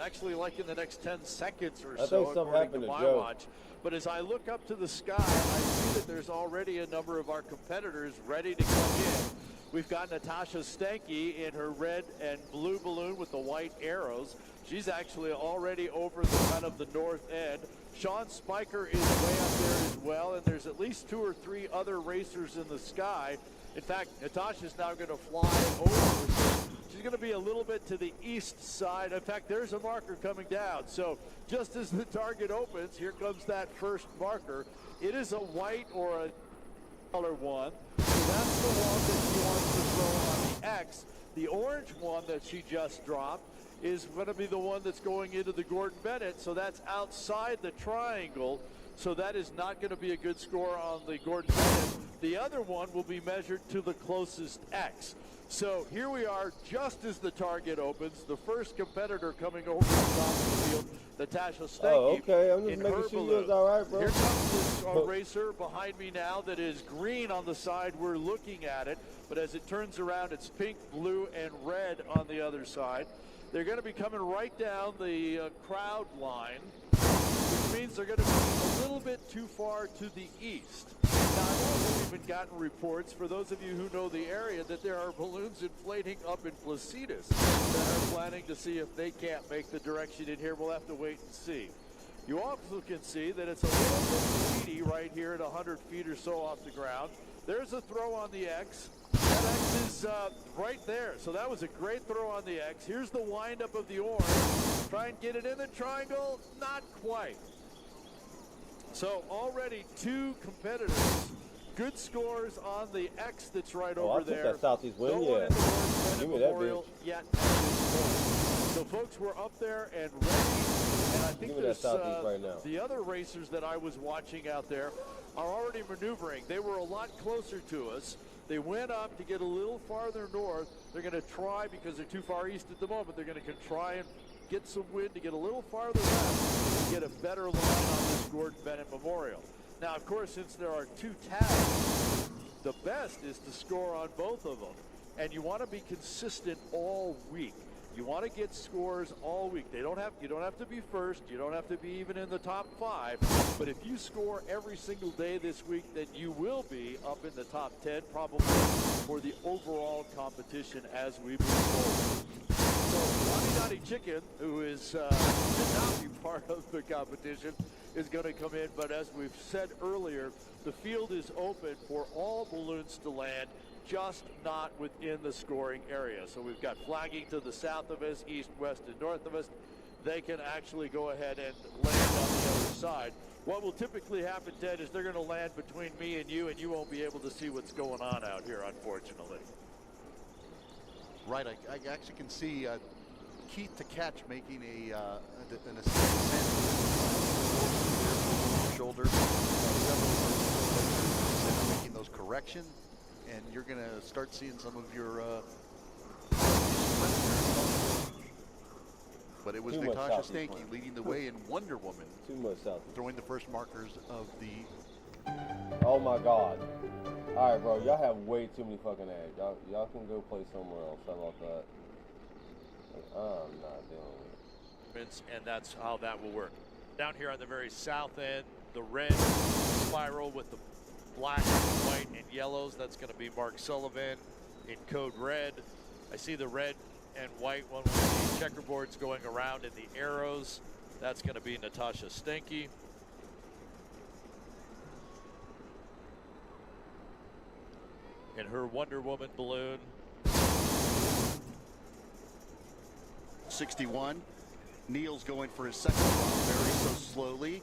actually like in the next 10 seconds or so, according to my watch. But as I look up to the sky, I see that there's already a number of our competitors ready to come in. We've got Natasha Stenke in her red and blue balloon with the white arrows. She's actually already over the kind of the north end. Sean Spiker is way up there as well, and there's at least 2 or 3 other racers in the sky. In fact, Natasha's now going to fly over. She's going to be a little bit to the east side. In fact, there's a marker coming down. So just as the target opens, here comes that first marker. It is a white or a color one. So that's the one that she wants to throw on the X. The orange one that she just dropped is going to be the one that's going into the Gordon Bennett. So that's outside the triangle. So that is not going to be a good score on the Gordon Bennett. The other one will be measured to the closest X. So here we are, just as the target opens, the first competitor coming over the top of the field, Natasha Stenke. Oh, okay. I'm just in making her sure you balloon. was all right, bro. Here comes this racer behind me now that is green on the side. We're looking at it, but as it turns around, it's pink, blue, and red on the other side. They're going to be coming right down the crowd line, which means they're going to be a little bit too far to the east. Now, I've also even gotten reports, for those of you who know the area, that there are balloons inflating up in Placitas that are planning to see if they can't make the direction in here. We'll have to wait and see. You also can see that it's a little bit speedy right here at 100 feet or so off the ground. There's a throw on the X. That X is right there. So that was a great throw on the X. Here's the windup of the orange. Try and get it in the triangle. Not quite. So already 2 competitors. Good scores on the X that's right over there. That Southeast wind, no one in the Gordon Give me Bennett that Memorial bitch. yet at this point. So folks, we're up there and ready. And I think there's right now. the other racers that I was watching out there are already maneuvering. They were a lot closer to us. They went up to get a little farther north. They're going to try, because they're too far east at the moment, they're going to try and get some wind to get a little farther west to get a better line on this Gordon Bennett Memorial. Now, of course, since there are 2 tags, the best is to score on both of them. And you want to be consistent all week. You want to get scores all week. You don't have to be first. You don't have to be even in the top 5. But if you score every single day this week, then you will be up in the top 10, probably for the overall competition as we move forward. So Lonnie Dottie Chicken, who is should not be part of the competition, is going to come in. But as we've said earlier, the field is open for all balloons to land, just not within the scoring area. So we've got flagging to the south of us, east, west, and north of us. They can actually go ahead and land on the other side. What will typically happen, Ted, is they're going to land between me and you won't be able to see what's going on out here, unfortunately. Right, I actually can see Keith to catch making an ascent shoulder. Several of those making those corrections, and you're going to start seeing some of your. But it was Natasha Stenke leading the way in Wonder Woman. Too much south. Throwing the first markers of the. Oh my God. All right, bro. Y'all have way too many fucking ads. Y'all can go play somewhere else. How about that? I'm not dealing with it. And that's how that will work. Down here on the very south end, the red spiral with the black, white, and yellows. That's going to be Mark Sullivan in code red. I see the red and white one with the checkerboards going around in the arrows. That's going to be Natasha Stenke. In her Wonder Woman balloon. 61. Neil's going for his second drop very so slowly.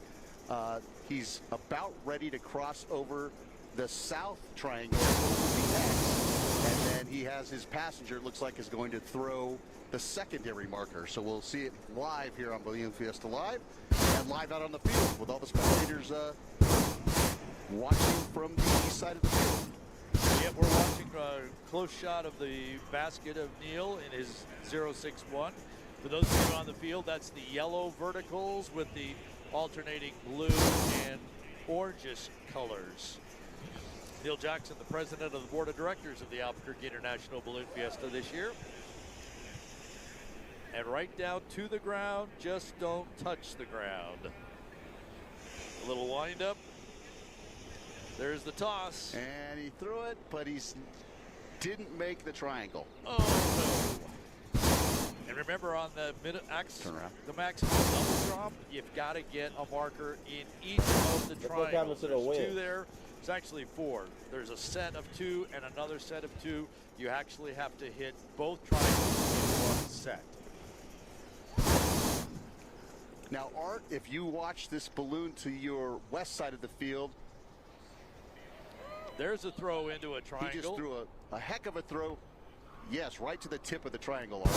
He's about ready to cross over the south triangle over the X, and then he has his passenger, looks like, is going to throw the secondary marker. So we'll see it live here on Balloon Fiesta Live, and live out on the field with all the spectators watching from the east side of the field. Yep, we're watching a close shot of the basket of Neil in his 061. For those of you on the field, that's the yellow verticals with the alternating blue and orangish colors. Neil Jackson, the president of the board of directors of the Albuquerque International Balloon Fiesta this year. And right down to the ground, just don't touch the ground. A little wind up. There's the toss. And he threw it, but he didn't make the triangle. Oh, no. And remember, on the the maximum double drop, you've got to get a marker in each of the triangles. There's 2 there. It's actually 4. There's a set of 2 and another set of 2. You actually have to hit both triangles in one set. Now, Art, if you watch this balloon to your west side of the field, there's a throw into a triangle. He just threw a heck of a throw. Yes, right to the tip of the triangle, Art.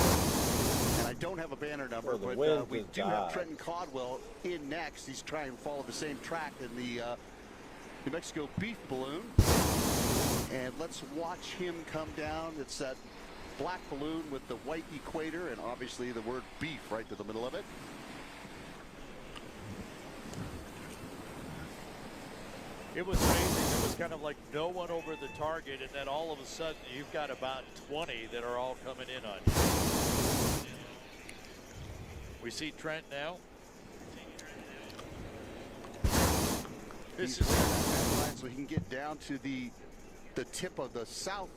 And I don't have a banner number, but we do have Trenton Caldwell in next. He's trying to follow the same track in the New Mexico beef balloon. And let's watch him come down. It's that black balloon with the white equator and obviously the word beef right to the middle of it. It was amazing. It was kind of like no one over the target, and then all of a sudden you've got about 20 that are all coming in on you. We see Trent now. He's that line so he can get down to the tip of the south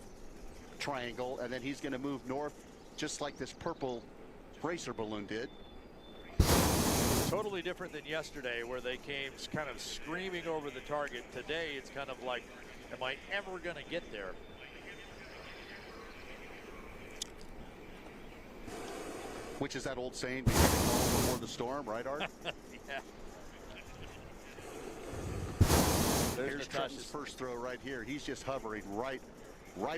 triangle, and then he's going to move north just like this purple racer balloon did. Totally different than yesterday, where they came kind of screaming over the target. Today it's kind of like, am I ever going to get there? Which is that old saying, be the calm before the storm, right, Art? Yeah. Here's Trenton's first throw right here. He's just hovering right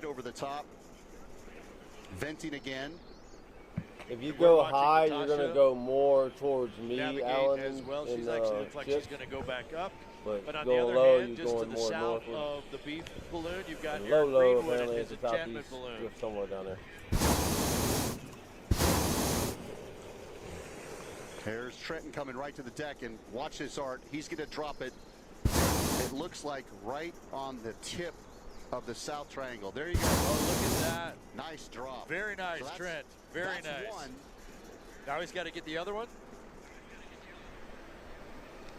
over the top, venting again. If you go high, you're going to go more towards me, Alan. As well. She's actually looks like she's going to go back up. But on the going other low, hand, you're just going to the more south northward. of the beef balloon, you've got low, Greenwood and apparently, his at the top enchantment east, balloon. somewhere down there. There's Trenton coming right to the deck, and watch this, Art. He's going to drop it. It looks like right on the tip of the south triangle. There you go. Oh, look at that. Nice drop. Very nice, So Trent. Very nice. One. Now he's got to get the other one.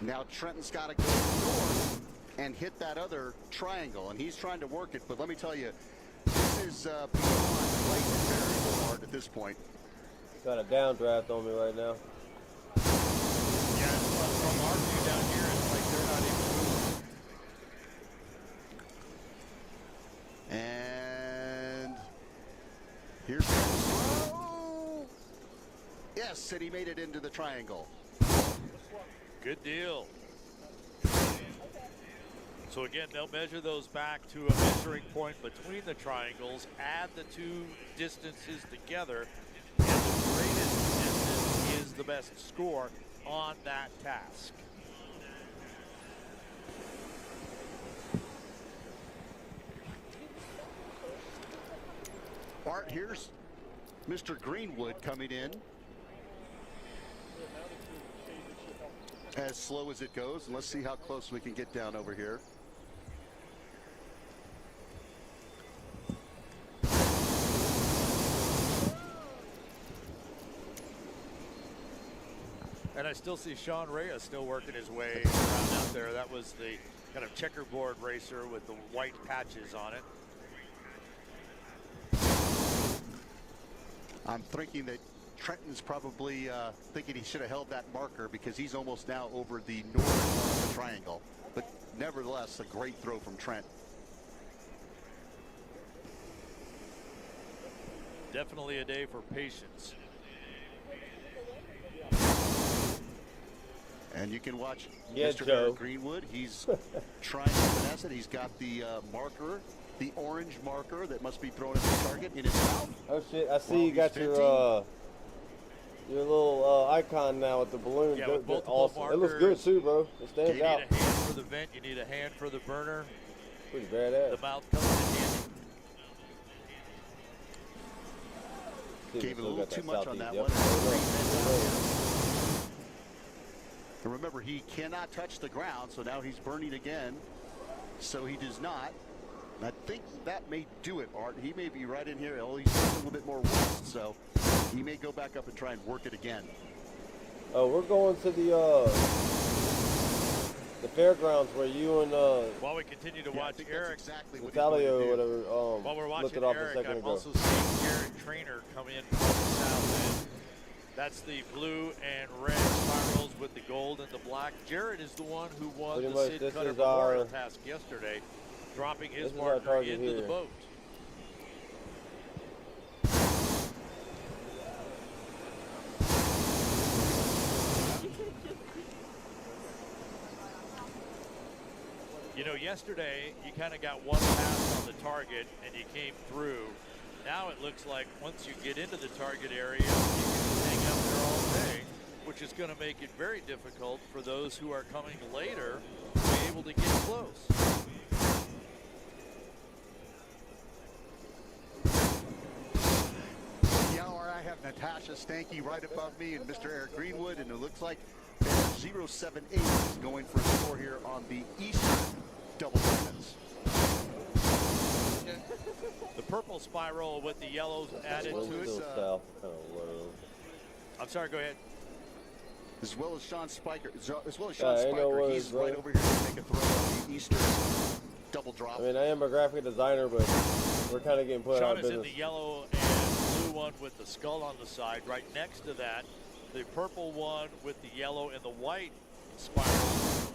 Now Trenton's got to go north and hit that other triangle, and he's trying to work it. But let me tell you, this is beyond light and variable, Art, at this point. Got a downdraft on me right now. Yeah, from our view down here, it's like they're not even moving. And here's the throw. Yes, and he made it into the triangle. Good deal. So again, they'll measure those back to a measuring point between the triangles, add the two distances together, and the greatest distance is the best score on that task. Art, here's Mr. Greenwood coming in. As slow as it goes, and let's see how close we can get down over here. And I still see Sean Reyes still working his way around out there. That was the kind of checkerboard racer with the white patches on it. I'm thinking that Trenton's probably thinking he should have held that marker because he's almost now over the northern part of the triangle. But nevertheless, a great throw from Trent. Definitely a day for patience. And you can watch Mr. Eric Greenwood. He's trying to finesse it. He's got the marker, the orange marker that must be thrown at the target in his mouth. Oh shit! I see you got your little icon now with the balloon. Yeah, with multiple awesome. markers. It looks good too, bro. It stands You out. need a hand for the vent. You need a hand for the burner. Pretty badass. The mouth comes in handy. Gave it a little too much on that one. And remember, he cannot touch the ground, so now he's burning again. So he does not. I think that may do it, Art. He may be right in here. Oh, he's a little bit more west, so he may go back up and try and work it again. Oh, we're going to the the fairgrounds where you and While we continue to watch Eric, exactly what Natalia or whatever while we're watching lifted off a Eric, second I'm ago. also seeing Jared Trainer come in from the south end. That's the blue and red spirals with the gold and the black. Jared is the one who won Pretty the much Sid this Cutter is Memorial our- task yesterday, dropping his this is our marker target into the here. boat. You know, yesterday you kind of got one pass on the target and you came through. Now it looks like once you get into the target area, you can just hang out there all day, which is going to make it very difficult for those who are coming later to be able to get close. Yeah, I have Natasha Stanky right above me and Mr. Eric Greenwood, and it looks like 078 is going for a score here on the Eastern double diamonds. The purple spiral with the yellows added to it. South, kind of low. I'm sorry, go ahead. As well as Sean Spiker, he's ain't no right worries, over here to make a throw on the Eastern double drop. I mean, I am a graphic designer, but we're kind of getting put out Sean of is in business. the yellow and blue one with the skull on the side. Right next to that, the purple one with the yellow and the white spiral.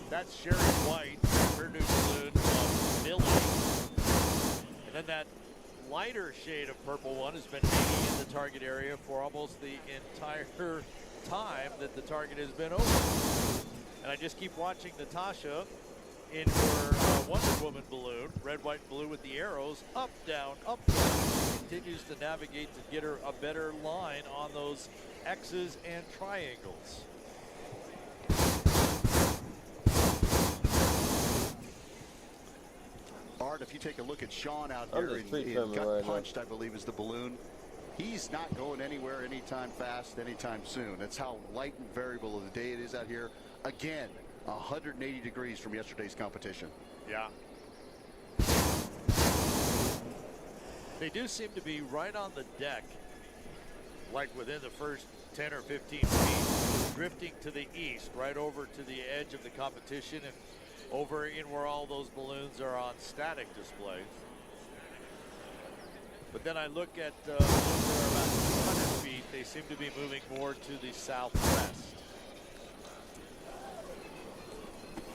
That's Sherry White, her new balloon of Millie. And then that lighter shade of purple one has been hanging in the target area for almost the entire time that the target has been open. And I just keep watching Natasha in her Wonder Woman balloon, red, white, and blue with the arrows, up, down, up, down. She continues to navigate to get her a better line on those X's and triangles. Art, if you take a look at Sean out I'm here just free in filming Gut right now. Punched, I believe is the balloon. He's not going anywhere anytime fast, anytime soon. That's how light and variable of the day it is out here. Again, 180 degrees from yesterday's competition. Yeah. They do seem to be right on the deck, like within the first 10 or 15 feet, drifting to the east, right over to the edge of the competition and over in where all those balloons are on static display. But then I look at balloons that are about 200 feet. They seem to be moving more to the southwest.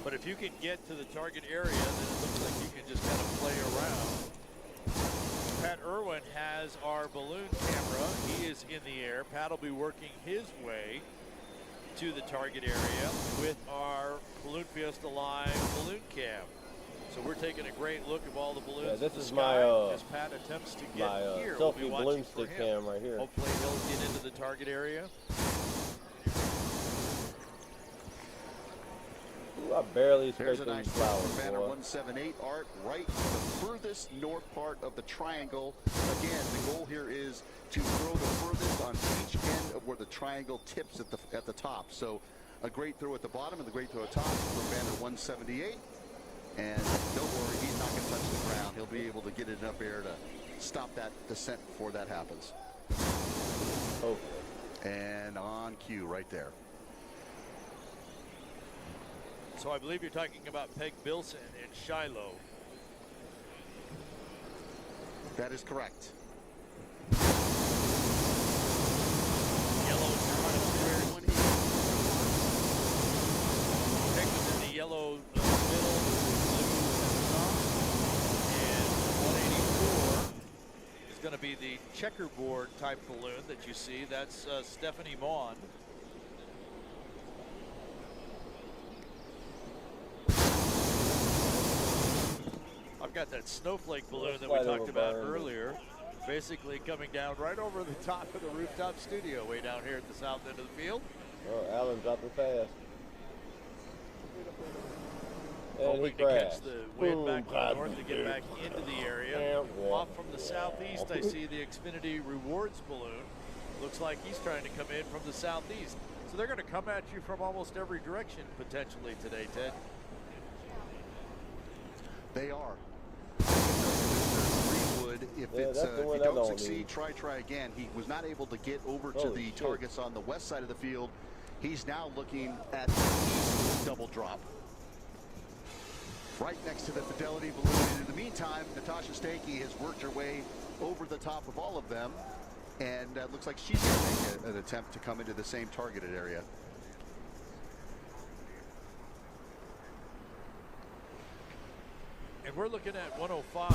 But if you can get to the target area, then it looks like you can just kind of play around. Pat Irwin has our balloon camera. He is in the air. Pat will be working his way to the target area with our Balloon Fiesta Live balloon cam. So we're taking a great look of all the balloons. Yeah, this in the is sky my as Pat attempts to get my here. We'll be selfie watching balloon for stick him. cam right here. Hopefully he'll get into the target area. Ooh, I barely There's scraped a nice these throw flowers, from banner boy. 178, Art, right in the furthest north part of the triangle. Again, the goal here is to throw the furthest on each end of where the triangle tips at the top. So a great throw at the bottom and a great throw at top for banner 178. And don't worry, he's not going to touch the ground. He'll be able to get it enough air to stop that descent before that happens. Oh. And on cue right there. So I believe you're talking about Peg Bilson in Shiloh. That is correct. Yellow is in front of the rear. Peg was in the yellow middle, blue at the top. And 184 is going to be the checkerboard type balloon that you see. That's Stephanie Maughan. I've got that snowflake balloon that we talked about earlier, basically coming down right over the top of the rooftop studio way down here at the south end of the field. Oh, Allen dropping fast. And Hoping he to catch crashed. the wind Boom, back to the God. north to get back into the area. Off from the southeast, I see the Xfinity Rewards balloon. Looks like he's trying to come in from the southeast. So they're going to come at you from almost every direction potentially today, Ted. They are. Greenwood, if you don't succeed, try again. He was not able to get over to the targets on the west side of the field. He's now looking at the east double drop. right next to the Fidelity balloon. And in the meantime, Natasha Stanky has worked her way over the top of all of them, and looks like she's going to make an attempt to come into the same targeted area. And we're looking at 105.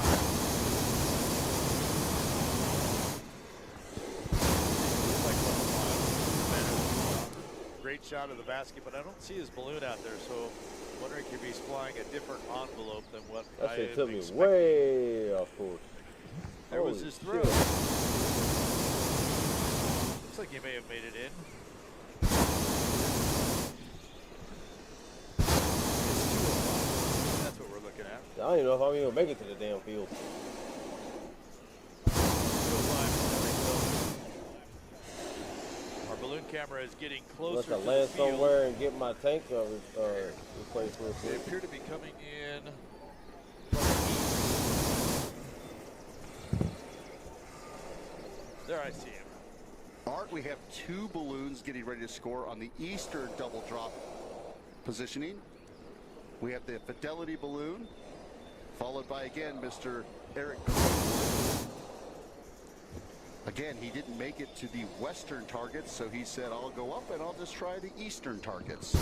Like 105. Great shot of the basket, but I don't see his balloon out there, so I'm wondering if he's flying a different envelope than what That I shit took me expected. way off course. There was his throw. shit. Looks like he may have made it in. That's what we're looking at. I don't even know if I'm even gonna make it to the damn field. 205. Our balloon camera is getting closer Unless I to the land field. somewhere and get my tank replaced real They quick. appear to be coming in from the east. There, I see him. Art, we have 2 balloons getting ready to score on the eastern double drop positioning. We have the Fidelity balloon, followed by, again, Mr. Eric Greenwood. Again, he didn't make it to the western targets, so he said, I'll go up and I'll just try the eastern targets.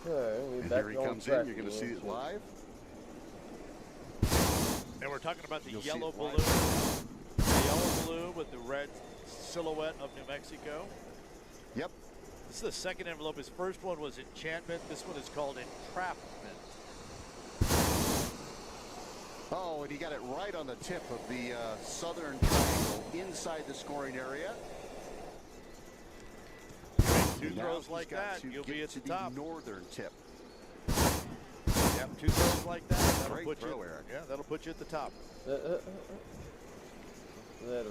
And here he comes in. You're going to see it live. And we're talking about the You'll see yellow it balloon. live. The yellow balloon with the red silhouette of New Mexico. Yep. This is the second envelope. His first one was Enchantment. This one is called Entrapment. Oh, and he got it right on the tip of the southern triangle inside the scoring area. Two Now throws he's like got that, to you'll get be at to the top. northern tip. Yep, 2 throws like that. That'll Great put throw, you. Eric. Yeah, that'll put you at the top. That'll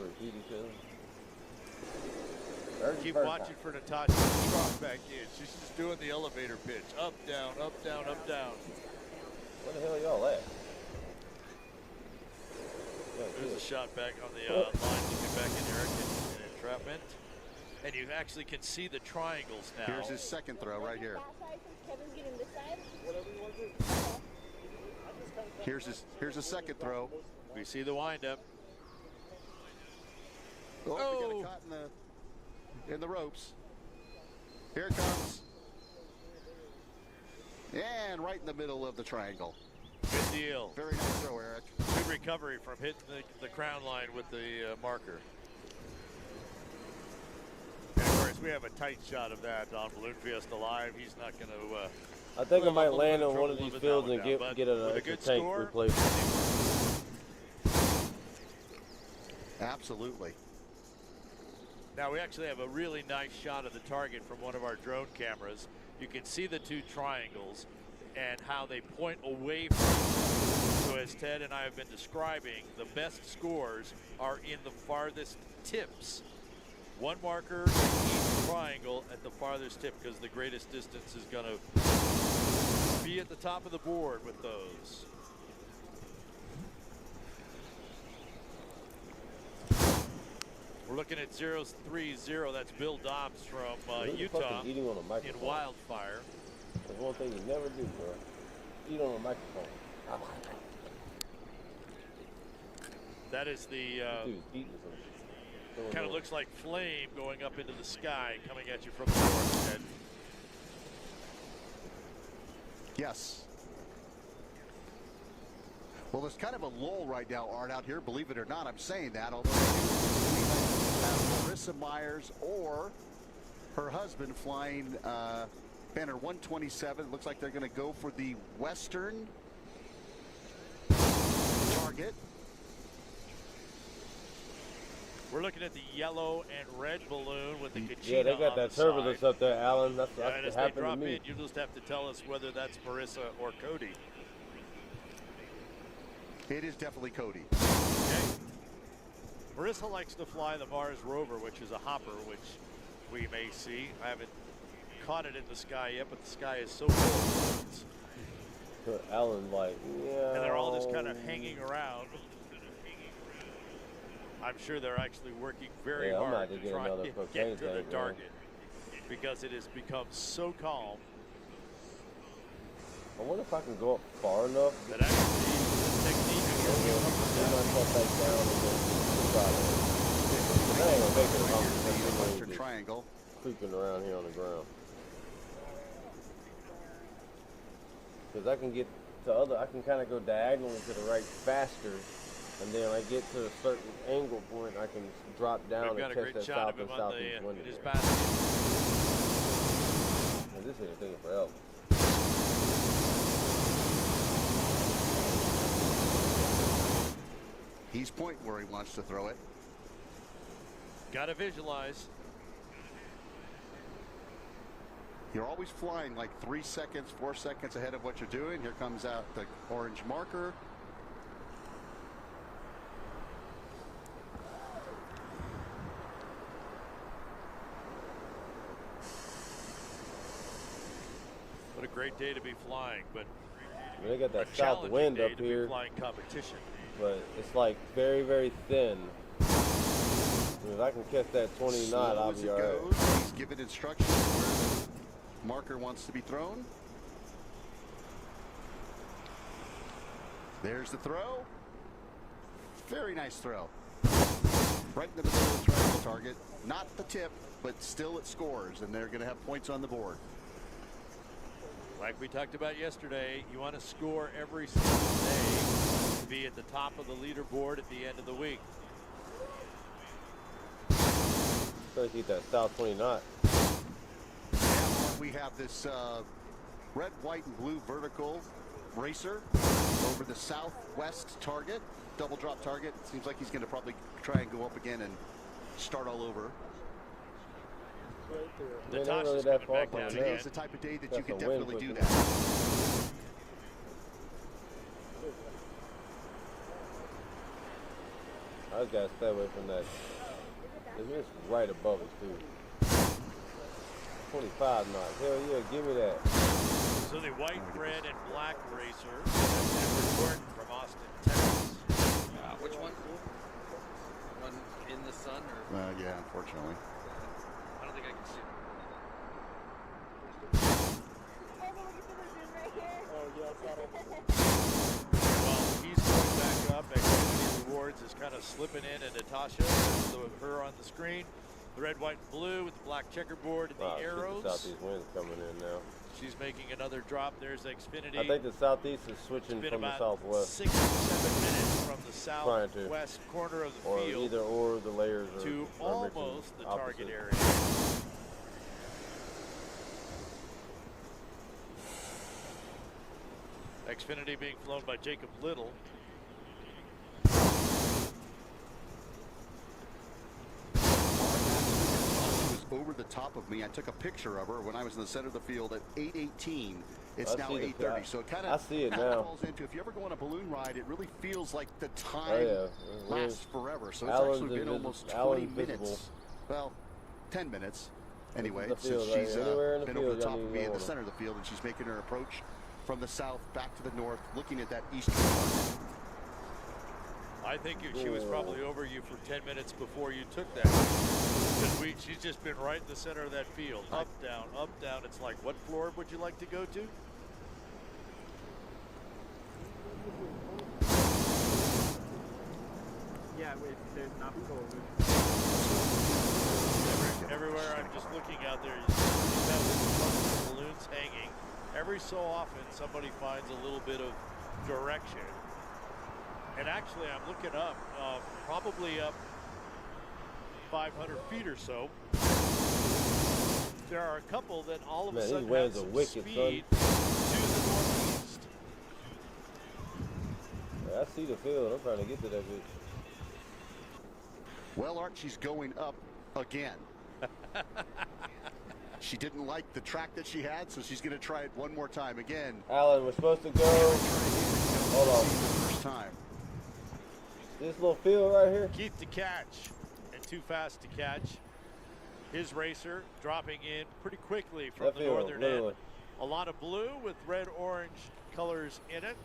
repeat each other. Keep watching for Natasha to drop back in. She's just doing the elevator pitch. Up, down, up, down, up, down. Where the hell y'all at? There's a shot back on the line, looking back in Eric in Entrapment. And you actually can see the triangles now. Here's his second throw right here. Here's his second throw. We see the windup. Oh, we got it caught in the ropes. Here it comes. And right in the middle of the triangle. Good deal. Very nice throw, Eric. Good recovery from hitting the crown line with the marker. And of course, we have a tight shot of that on Balloon Fiesta Live. He's not going to. I think I might land on one of these fields and get a good tank score, replaced. Absolutely. Now we actually have a really nice shot of the target from one of our drone cameras. You can see the 2 triangles and how they point away from each other. So as Ted and I have been describing, the best scores are in the farthest tips. 1 marker in each triangle at the farthest tip, because the greatest distance is going to be at the top of the board with those. We're looking at 030. That's Bill Dobbs from Utah Eating on a in microphone. Wildfire. That's one thing you never do, bro. Eat on a microphone. That is the Dude's eating something. kind of looks like flame going up into the sky, coming at you from the north, Ted. Yes. Well, there's kind of a lull right now, Art, out here. Believe it or not, I'm saying that. Although we have Marissa Myers or her husband flying banner 127. It looks like they're going to go for the western target. We're looking at the yellow and red balloon with the Kachina. Yeah, they got on that the turbulence side. up there, Alan. That's And what as they happened to drop me. in, you just have to tell us whether that's Marissa or Cody. It is definitely Cody. Okay. Marissa likes to fly the Mars rover, which is a hopper, which we may see. I haven't caught it in the sky yet, but the sky is so full of birds. Alan, like, yeah. And they're all just kind of hanging around. I'm sure they're actually working very I'm hard about to to get try another to propane get to the tank, man. target because it has become so calm. I wonder if I can go up far enough. That actually the technique of going up and Then I cut back down and then try to. I ain't gonna make it. I'm Western Triangle. creeping around here on the ground. Because I can get to I can kind of go diagonally to the right faster, and then I get to a certain angle point, I can drop down We've got and a catch great that shot south of him and on southeast the, wind. in his there. basket. Man, this thing is taking forever. He's pointing where he wants to throw it. Got to visualize. You're always flying like 3 seconds, 4 seconds ahead of what you're doing. Here comes out the orange marker. What a great day to be flying, but I mean, they got that a south challenging wind day up to here, be flying competition. but it's like very, very thin. If I can catch that 20 knot, I'll be all right. He's given instructions where the marker wants to be thrown. There's the throw. Very nice throw. Right in the middle of the triangle target. Not the tip, but still it scores, and they're going to have points on the board. Like we talked about yesterday, you want to score every single day to be at the top of the leaderboard at the end of the week. Try to keep that south 20 knot. We have this red, white, and blue vertical racer over the southwest target. Double drop target. Seems like he's going to probably try and go up again and start all over. Natasha's coming back down Today again. is the type of day that That's you can a definitely wind do pushing that. I just gotta stay away from that. It's right above us too. 25 knots. Hell yeah, give me that. So the white, red, and black racer. That's Edward Gordon from Austin, Texas. Which one? One in the sun or? Yeah, unfortunately. I don't think I can see it. Well, he's going back up. Activity Rewards is kind of slipping in, and Natasha, there's her on the screen. The red, white, and blue with the black checkerboard and the arrows. The southeast wind's coming in now. She's making another drop. There's Xfinity. I think the southeast is switching from the southwest. 6 or 7 minutes from the southwest corner of the field. Either or the layers are to almost the target opposite. area. Xfinity being flown by Jacob Little. Over the top of me. I took a picture of her when I was in the center of the field at 8:18. It's now 8:30, so it kind of falls into, if you ever go on a balloon ride, it really feels like the time lasts forever. So it's actually been almost 20 minutes. Well, 10 minutes anyway, since she's been over the top of me in the center of the field, and she's making her approach from the south back to the north, looking at that eastern mark. I think she was probably over you for 10 minutes before you took that. Because she's just been right in the center of that field. Up, down, up, down. It's like, what floor would you like to go to? Yeah, there's not forward. Everywhere I'm just looking out there, you have this cluster of balloons hanging. Every so often, somebody finds a little bit of direction. And actually, I'm looking up, probably up 500 feet or so. There are a couple that all of a sudden have some speed to the northeast. I see the field. I'm trying to get to that bitch. Well, Archie's going up again. She didn't like the track that she had, so she's going to try it one more time again. Alan, we're supposed to go. Hold on. First time. This little field right here. Keith to catch, and too fast to catch. His racer dropping in pretty quickly from the northern end. A lot of blue with red-orange colors in it.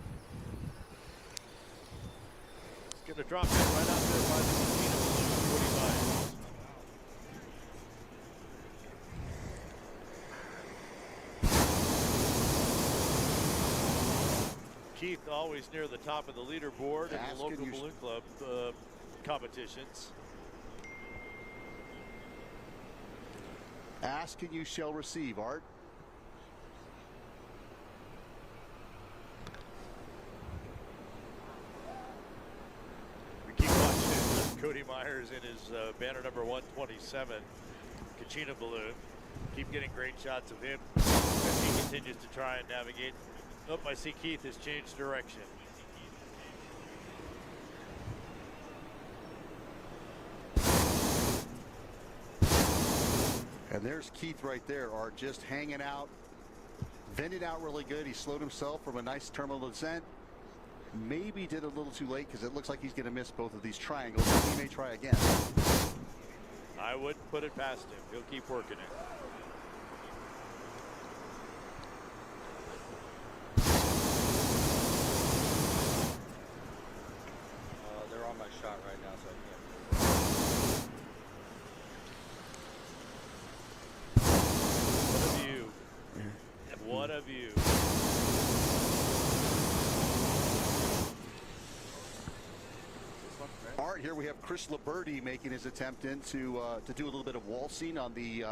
It's going to drop in right out there by the Medina balloon, 45. Keith always near the top of the leaderboard in the local balloon club competitions. Ask and you shall receive, Art. We keep watching Cody Myers in his banner number 127 Kachina balloon. Keep getting great shots of him as he continues to try and navigate. Oh, I see Keith has changed direction. And there's Keith right there, Art, just hanging out, vented out really good. He slowed himself from a nice terminal descent. Maybe did a little too late because it looks like he's going to miss both of these triangles. He may try again. I wouldn't put it past him. He'll keep working it. They're on my shot right now, so I can't. What a view. What a view. Art, here we have Chris Liberty making his attempt in to do a little bit of waltzing on the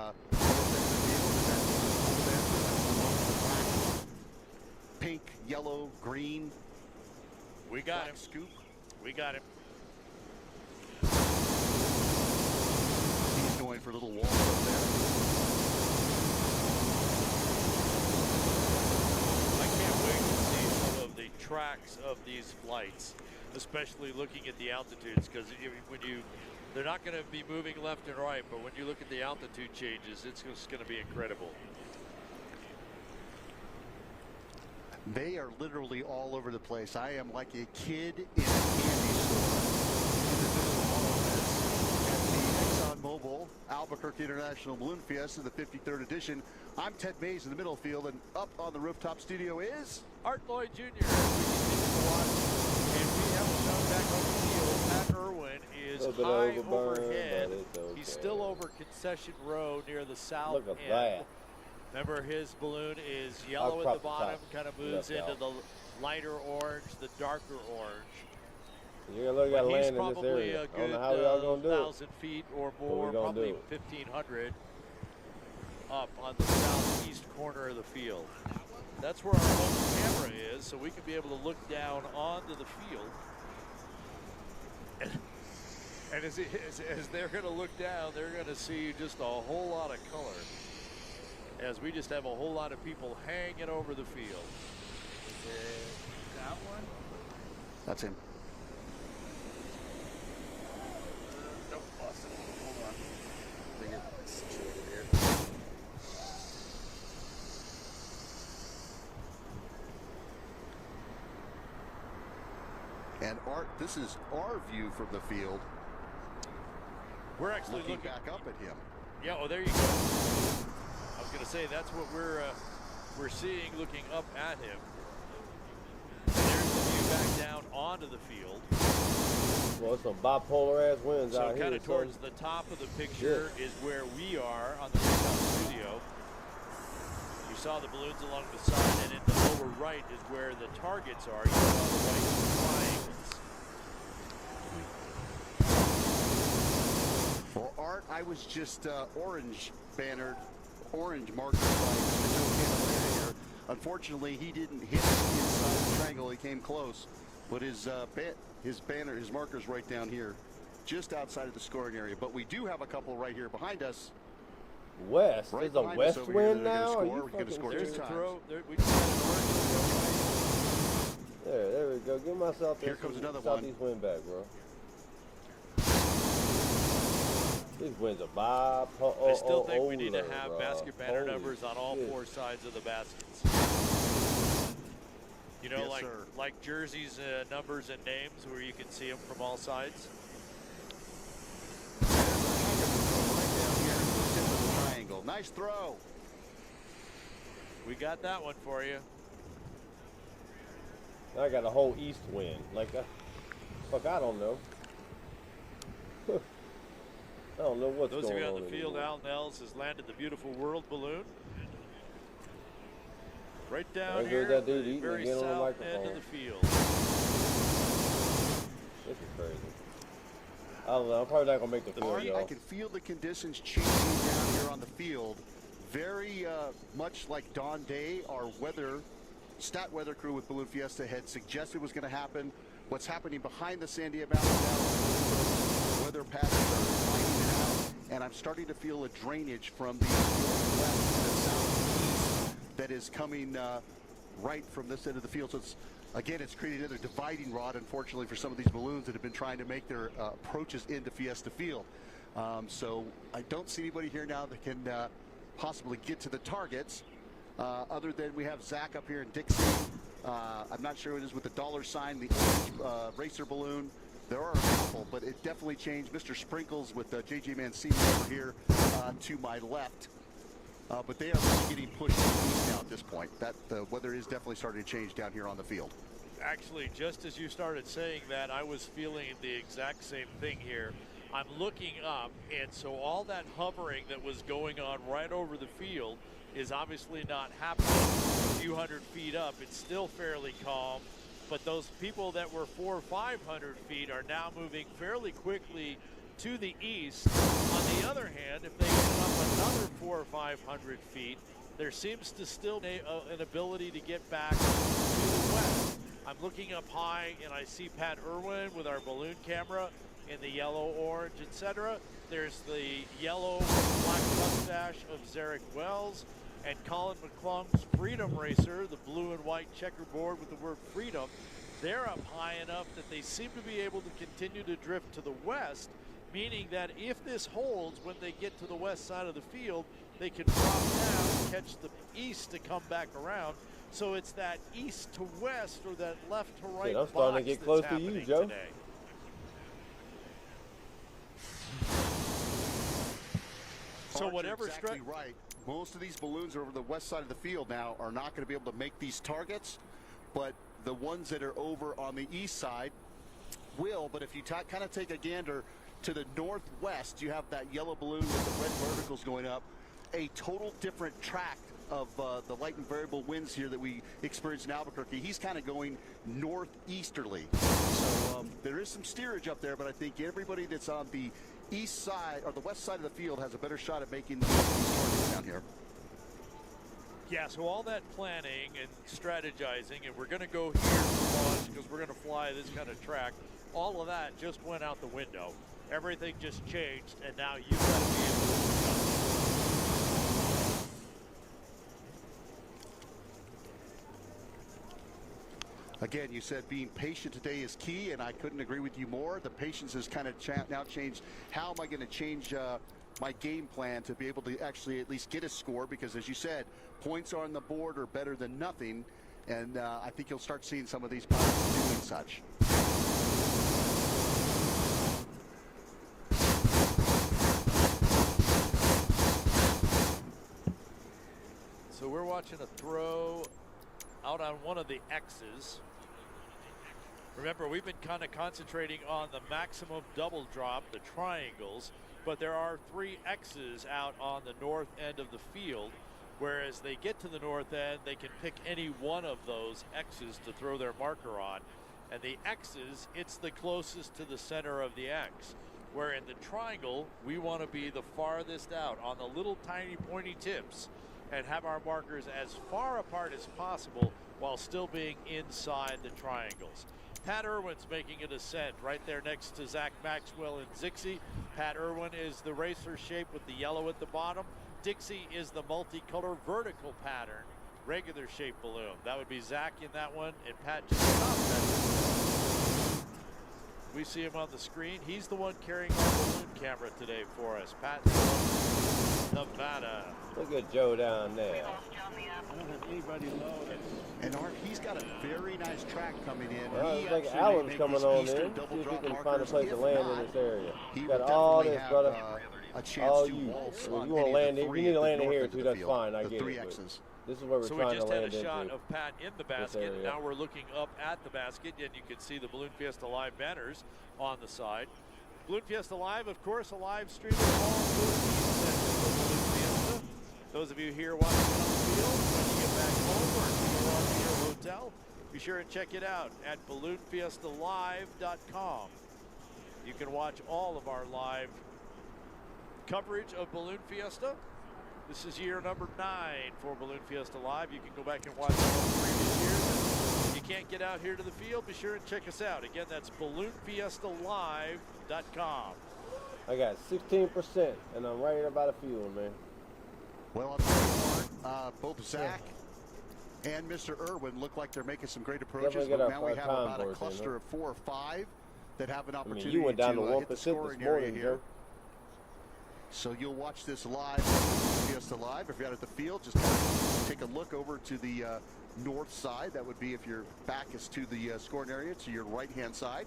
pink, yellow, green. We got him. Scoop. We got him. He's going for a little waltz up there. I can't wait to see some of the tracks of these flights, especially looking at the altitudes, because when they're not going to be moving left and right, but when you look at the altitude changes, it's just going to be incredible. They are literally all over the place. I am like a kid in a candy store in the middle of all of this. At the ExxonMobil Albuquerque International Balloon Fiesta, the 53rd edition. I'm Ted Mays in the middle field, and up on the rooftop studio is Art Lloyd Jr. as we continue to watch. And we have a shot back on the field. Pat Irwin is high overhead. Okay. He's still over Concession Row near the south Look at end. that. Remember, his balloon is yellow at the bottom, kind of moves Left into out. the lighter orange, the darker orange. You're gonna look at But he's land in this probably area. a I don't good know how we all gonna do it. 1,000 feet or But more, we gonna probably do it. 1,500 up on the southeast corner of the field. That's where our mobile camera is, so we can be able to look down onto the field. And as they're going to look down, they're going to see just a whole lot of color, as we just have a whole lot of people hanging over the field. That one? That's him. Don't bust it. Hold on. I think it's situated here. And Art, this is our view from the field. We're actually looking looking back up at him. Yeah, oh, there you go. I was going to say that's what we're seeing looking up at him. And there's the view back down onto the field. Well, it's some bipolar ass winds out So here. kind of towards the top of the picture is where we are on the rooftop studio. You saw the balloons along the side, and in the lower right is where the targets are. You saw the white triangles. Well, Art, I was just orange bannered, orange marked by Mr. Joe Cavalier here. Unfortunately, he didn't hit inside the triangle. He came close, but his banner, his marker's right down here, just outside of the scoring area. But we do have a couple right here behind us. West? Right There's a west wind now? Are you We're going to score There's two the times. throw. We just had an orange. There we go. Give myself Here comes another one. southeast wind back, bro. These winds are bipolar. I still think we need to have basket banner numbers on all four sides of the baskets. You know, Yes, like jerseys, numbers, and names, where you can see them from all sides. There's a heck of a throw right down here to the tip of the triangle. Nice throw. We got that one for you. I got a whole east wind. Like, fuck, I don't know. I don't know what's Those going of on you on the field, anymore. Al Nels has landed the beautiful World balloon Right down There here, goes that dude the eating very again on the south end microphone. of the field. This is crazy. I don't know. I'm probably not gonna make the field, I y'all. can feel the conditions changing down here on the field. Very much like Don Day, our stat weather crew with Balloon Fiesta had suggested was going to happen. What's happening behind the Sandia Mountain now, weather patterns are lining it out, and I'm starting to feel a drainage from the northwest to the southeast that is coming right from this end of the field. So it's, again, it's creating another dividing rod, unfortunately, for some of these balloons that have been trying to make their approaches into Fiesta Field. So I don't see anybody here now that can possibly get to the targets, other than we have Zach up here in Dixie. I'm not sure what it is with the $sign, the orange racer balloon. There are a couple, but it definitely changed. Mr. Sprinkles with JJ Mancini over here to my left. But they are really getting pushed to the east now at this point. The weather is definitely starting to change down here on the field. Actually, just as you started saying that, I was feeling the exact same thing here. I'm looking up, and so all that hovering that was going on right over the field is obviously not happening a few hundred feet up. It's still fairly calm, but those people that were 400 or 500 feet are now moving fairly quickly to the east. On the other hand, if they get up another 400 or 500 feet, there seems to still be an ability to get back to the west. I'm looking up high, and I see Pat Irwin with our balloon camera in the yellow, orange, etc. There's the yellow black mustache of Zarek Wells, and Colin McClung's Freedom Racer, the blue and white checkerboard with the word freedom. They're up high enough that they seem to be able to continue to drift to the west, meaning that if this holds, when they get to the west side of the field, they can drop down, catch the east to come back around. So it's that east to west, or that left to right. I'm starting to get close to you, Joe. Today. So whatever exactly right. Most of these balloons over the west side of the field now are not going to be able to make these targets, but the ones that are over on the east side will. But if you kind of take a gander to the northwest, you have that yellow balloon with the red verticals going up, a total different track of the light and variable winds here that we experience in Albuquerque. He's kind of going northeasterly. So there is some steerage up there, but I think everybody that's on the east side or the west side of the field has a better shot at making these targets down here. Yeah, so all that planning and strategizing, and we're going to go here for launch because we're going to fly this kind of track, all of that just went out the window. Everything just changed, and now you've got to be able to adjust. Again, you said being patient today is key, and I couldn't agree with you more. The patience has kind of now changed. How am I going to change my game plan to be able to actually at least get a score? Because as you said, points on the board are better than nothing, and I think you'll start seeing some of these pilots doing such. So we're watching a throw out on one of the X's. Remember, we've been kind of concentrating on the maximum double drop, the triangles, but there are 3 X's out on the north end of the field, whereas they get to the north end, they can pick any one of those X's to throw their marker on. And the X's, it's the closest to the center of the X, where in the triangle, we want to be the farthest out on the little tiny pointy tips and have our markers as far apart as possible while still being inside the triangles. Pat Irwin's making a descent right there next to Zach Maxwell and Zixie. Pat Irwin is the racer shape with the yellow at the bottom. Dixie is the multicolor vertical pattern, regular shaped balloon. That would be Zach in that one, and Pat just stopped that. We see him on the screen. He's the one carrying our balloon camera today for us. Pat, Nevada. Look at Joe down there. I don't have anybody low. And Art, he's got a very nice track coming in. Well, it's like Alan's coming on in. See if he can find a place to land in this area. You got all this, brother. All you. If you want to land in, you need to land in here too. That's fine. I get it. This is where we're trying to land into. So we just had a shot of Pat in the basket. Now we're looking up at the basket, and you can see the Balloon Fiesta Live banners on the side. Balloon Fiesta Live, of course, a live stream of all 14 sessions of Balloon Fiesta. Those of you here watching on the field, when you get back home or Hotel. Be sure and check it out at balloonfiestalive.com. You can watch all of our live coverage of Balloon Fiesta. This is year number 9 for Balloon Fiesta Live. You can go back and watch all the previous years. If you can't get out here to the field, be sure and check us out. Again, that's balloonfiestalive.com. I got 16%, and I'm right about a field, man. Well, on the part, both Zach and Mr. Irwin look like they're making some great approaches. But now we have about a cluster of 4 or 5 that have an opportunity you went down to 1% hit the scoring this area morning, here. Joe. So you'll watch this live on Fiesta Live. If you're out at the field, just kind of take a look over to the north side. That would be if your back is to the scoring area, to your right-hand side.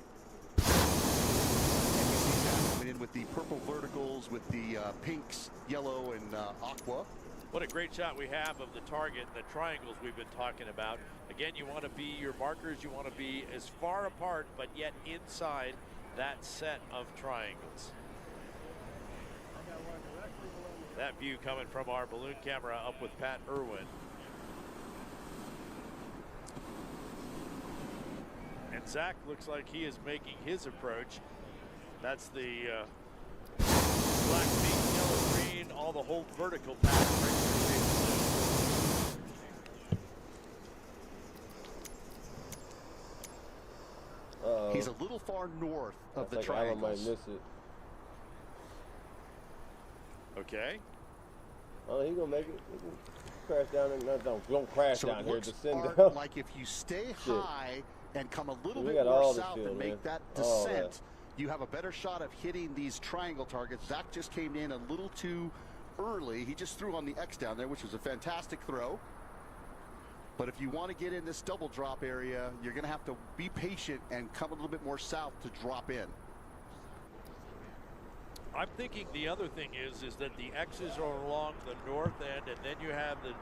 And you see Zach coming in with the purple verticals, with the pinks, yellow, and aqua. What a great shot we have of the target, the triangles we've been talking about. Again, you want to be your markers, you want to be as far apart, but yet inside that set of triangles. That view coming from our balloon camera up with Pat Irwin. And Zach looks like he is making his approach. That's the black, pink, yellow, green, all the whole vertical pattern. He's a little far north of the like triangles. Alan might miss it. Okay. Oh, he's gonna make it. He can crash down and don't crash So down it here. looks Descend down. like if you stay high and come a little We bit got all more the south field, and make man. that All descent, that. you have a better shot of hitting these triangle targets. Zach just came in a little too early. He just threw on the X down there, which was a fantastic throw. But if you want to get in this double drop area, you're going to have to be patient and come a little bit more south to drop in. I'm thinking the other thing is that the X's are along the north end, and then you have the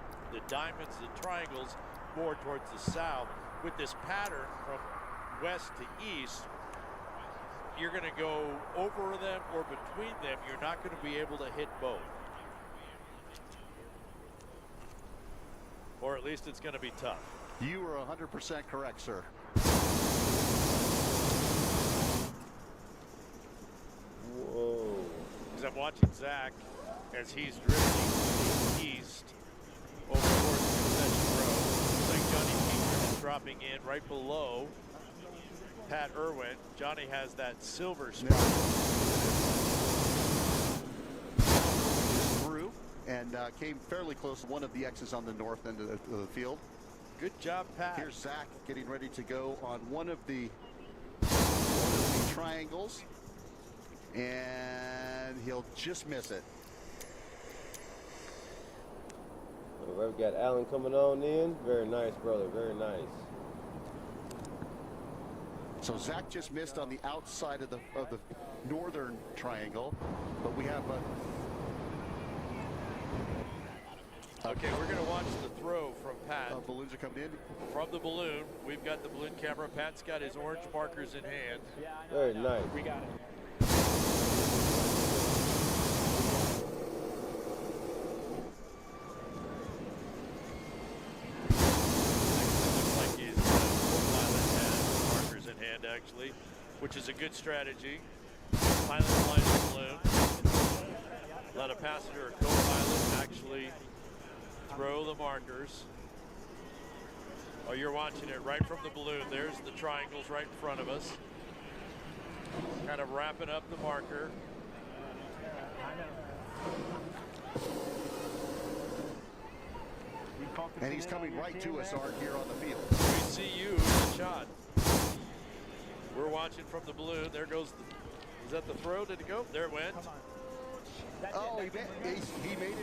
diamonds, the triangles, more towards the south. With this pattern from west to east, you're going to go over them or between them. You're not going to be able to hit both. Or at least it's going to be tough. You are 100% correct, sir. Whoa. Because I'm watching Zach as he's drifting east over towards the concession road. Looks like Johnny Peter is dropping in right below Pat Irwin. Johnny has that silver spot. Through and came fairly close to one of the X's on the north end of the field. Good job, Pat. Here's Zach getting ready to go on one of the triangles, and he'll just miss it. We've got Alan coming on in. Very nice, brother. Very nice. So Zach just missed on the outside of the northern triangle, but we have Okay, we're going to watch the throw from Pat. balloons are coming in. From the balloon, we've got the balloon camera. Pat's got his orange markers in hand. Very nice. We got it. Looks like his co-pilot has markers in hand, actually, which is a good strategy. Pilot flies the balloon. Let a passenger or co-pilot actually throw the markers. Oh, you're watching it right from the balloon. There's the triangles right in front of us. Kind of wrapping up the marker. And he's coming right to us, Art, here on the field. We see you in the shot. We're watching from the balloon. There goes the, is that the throw? Did it go? There it went. Oh, he made it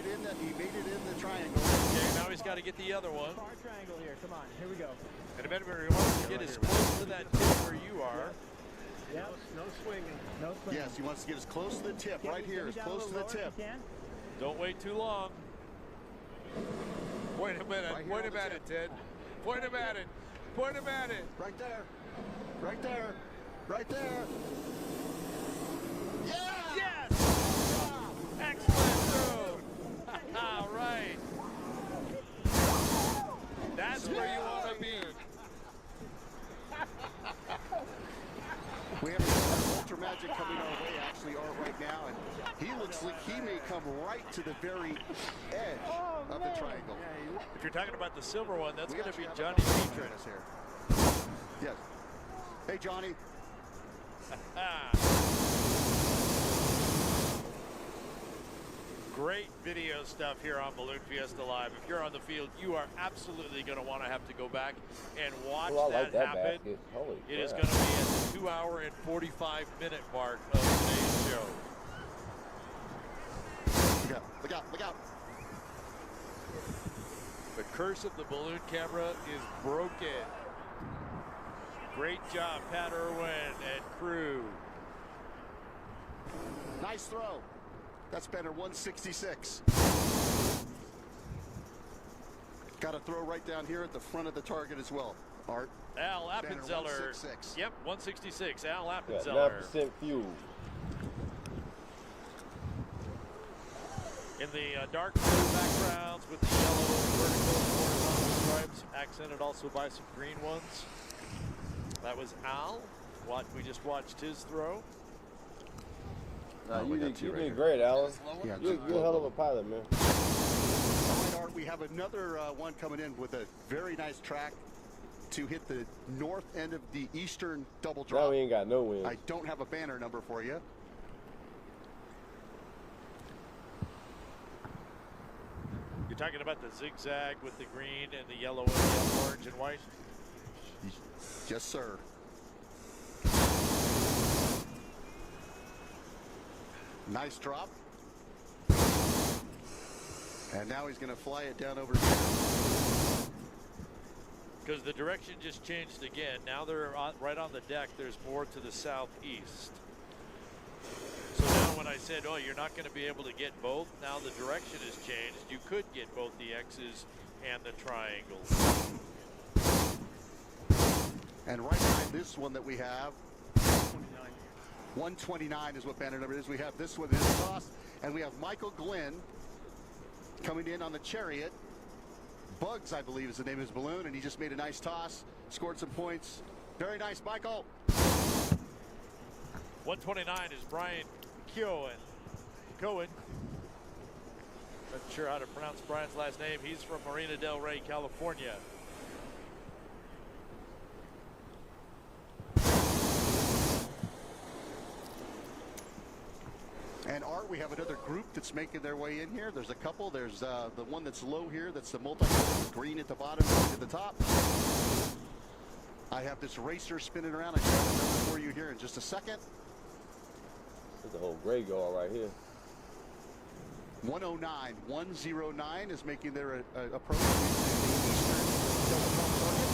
in the triangle. Okay, now he's got to get the other one. Far triangle here. Come on. Here we go. And remember, he wants to get as close to that tip where you are. Yep. No swinging. No swinging. Yes, he wants to get as close to the tip, right here, as close to the tip. Don't wait too long. Point him at it. Right Point here him on at the it, Ted. Point him at it. Point him at it. Right there. Right there. Right there. Yeah! Yes! Excellent throw. All right. That's where you want to be. he may come right to the very edge of the triangle. If you're talking about the silver one, that's going to be Johnny Petras here. Yes. Hey, Johnny. Great video stuff here on Balloon Fiesta Live. If you're on the field, you are absolutely going to want to have to go back and watch that happen. It is going to be at the 2-hour and 45-minute mark of today's show. Look out, look out. The curse of the balloon camera is broken. Great job, Pat Irwin and crew. Nice throw. That's Banner 166. Got a throw right down here at the front of the target as well, Art. Al Appenzeller. 166. Yep, 166. Al Appenzeller. 9% fuel. In the dark blue backgrounds with the yellow vertical and horizontal stripes, accented also by some green ones. That was Al. We just watched his throw. You did great, Alan. Yeah, you're a hell of a pilot, man. All right, Art, we have another one coming in with a very nice track to hit the north end of the eastern double drop. Now we ain't got no wind. I don't have a banner number for you. You're talking about the zigzag with the green and the yellow and the orange and white? Yes, sir. Nice drop. And now he's going to fly it down over here. Because the direction just changed again. Now they're right on the deck. There's more to the southeast. So now when I said, oh, you're not going to be able to get both, now the direction has changed. You could get both the X's and the triangles. And right behind this one that we have, 129 is what banner number is. We have this one in his toss, and we have Michael Glenn coming in on the Chariot. Bugs, I believe, is the name of his balloon, and he just made a nice toss, scored some points. Very nice, Michael. 129 is Brian Cohen. Not sure how to pronounce Brian's last name. He's from Marina Del Rey, California. And Art, we have another group that's making their way in here. There's a couple. There's the one that's low here. That's the multi-color green at the bottom, green at the top. I have this racer spinning around. I have a number for you here in just a second. There's a whole gray going right here. 109 is making their approach to the eastern double drop target.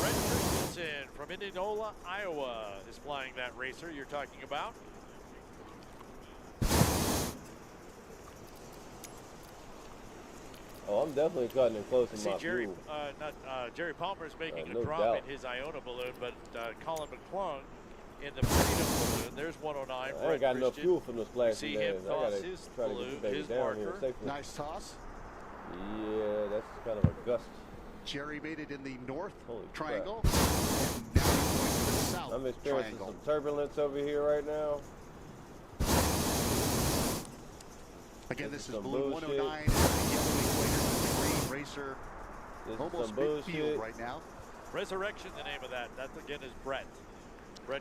Brett Christensen from Indianola, Iowa is flying that racer you're talking about. Oh, I'm definitely cutting it close to my Jerry, fuel. Jerry Palmer's making no a drop doubt. in his Iona balloon, but Colin McClung in the Freedom balloon. There's 109. I ain't got enough Christian. fuel for no splash. See him toss his balloon, his marker. Nice toss. Yeah, that's kind of a gust. Jerry made it in the north Holy triangle. crap. And now he's going to the south I'm experiencing triangle. some turbulence over here right now. Again, this is some balloon bullshit. 109, the yellow equator with the green racer. This is Almost some midfield bullshit. right now. Resurrection, the name of that. That again is Brett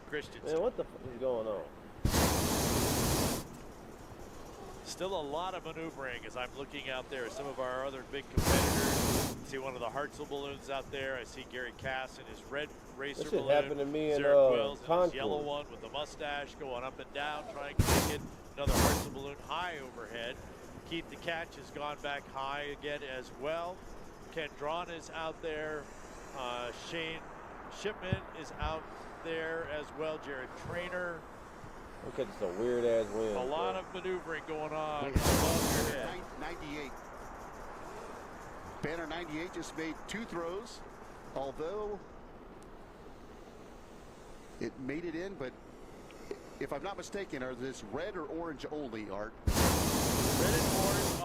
Christensen. Man, what the fuck is going on? Still a lot of maneuvering as I'm looking out there. Some of our other big competitors. See one of the Hartzell balloons out there. I see Gary Cass in his red racer That shit balloon. happened to me in Zarek Wells in his Concord. yellow one with the mustache going up and down, trying to make it. Another Hartzell balloon high overhead. Keith the Catch has gone back high again as well. Ken Drawn is out there. Shane Shipman is out there as well. Jared Trainer. I'm catching some weird ass wind. A lot of maneuvering going on We above your have head. 98. Banner 98 just made 2 throws, although it made it in, but if I'm not mistaken, are this red or orange only, Art? Red and orange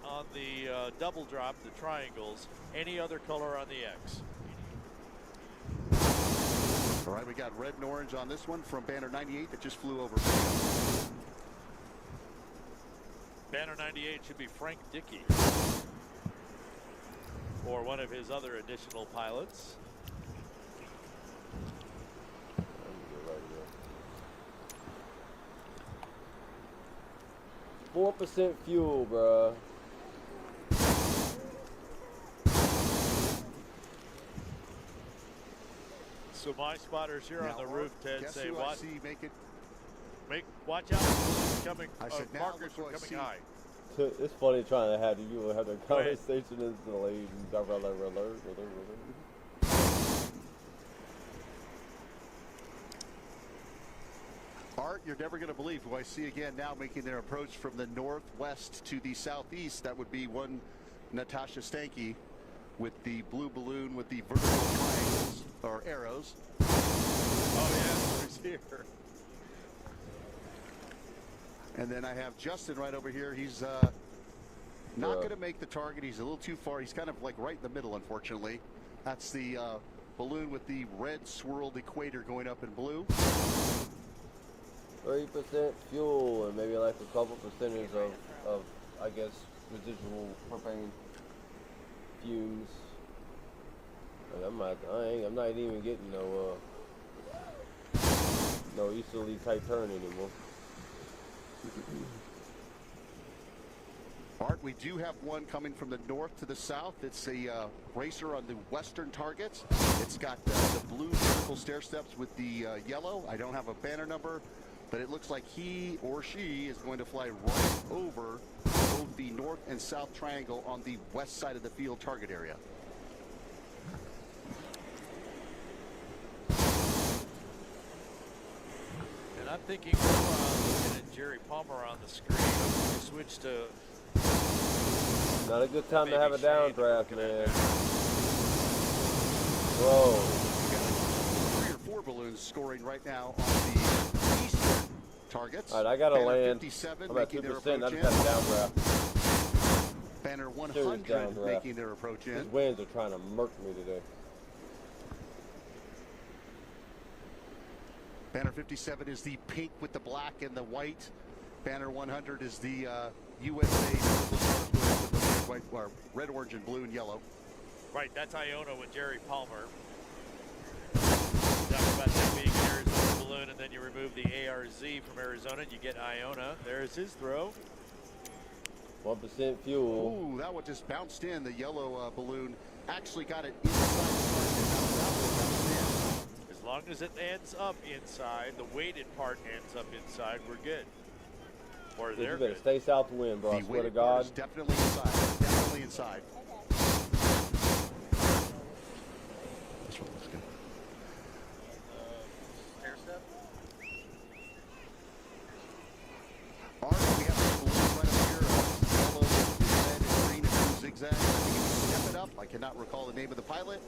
on the double drop, the triangles. Any other color on the X. All right, we got red and orange on this one from Banner 98 that just flew over. Banner 98 should be Frank Dickey, or one of his other additional pilots. 4% fuel, bruh. So my spotters here Now, on the roof, Ted, guess say who I what? see make it. Watch out, balloons coming. I said, now markers look are who I coming see. high. It's funny trying to have you have the Go ahead. conversation as the lady. Art, you're never going to believe who I see again now making their approach from the northwest to the southeast. That would be one Natasha Stanky with the blue balloon with the vertical triangles or arrows. Oh yeah, he's here. And then I have Justin right over here. He's not going to make the target. He's a little too far. He's kind of like right in the middle, unfortunately. That's the balloon with the red swirled equator going up in blue. 30% fuel and maybe like a couple percentage of I guess residual propane fumes. Like I'm not even getting no easterly type turn anymore. Art, we do have one coming from the north to the south. It's a racer on the western targets. It's got the blue vertical stair steps with the yellow. I don't have a banner number, but it looks like he or she is going to fly right over both the north and south triangle on the west side of the field target area. And I'm thinking we're looking at Jerry Palmer on the screen. We switch to. Not a good time to have a downdraft, man. Whoa. We got 3 or 4 balloons scoring right now on the eastern targets. All right, I got to Banner land. 57 I'm at making their 2%. approach I just in. had a downdraft. Banner Serious 100 downdraft. making their approach in. These winds are trying to murk me today. Banner 57 is the pink with the black and the white. Banner 100 is the USA with the white, or red, orange, and blue and yellow. Right, that's Iona with Jerry Palmer. Talk about that being an Arizona balloon, and then you remove the ARZ from Arizona, and you get Iona. There's his throw. 1% fuel. Ooh, that one just bounced in. The yellow balloon actually got it inside the target. That one bounced in. As long as it ends up inside, the weighted part ends up inside, we're good. Or You they're better good. stay southwind, bro. I The swear to weighted part God. is definitely inside. Definitely inside. This one looks good. Stair step? Art, we have the balloon right up here. Yellow, red, and green, and blue zigzag. I think he was step it up. I cannot recall the name of the pilot,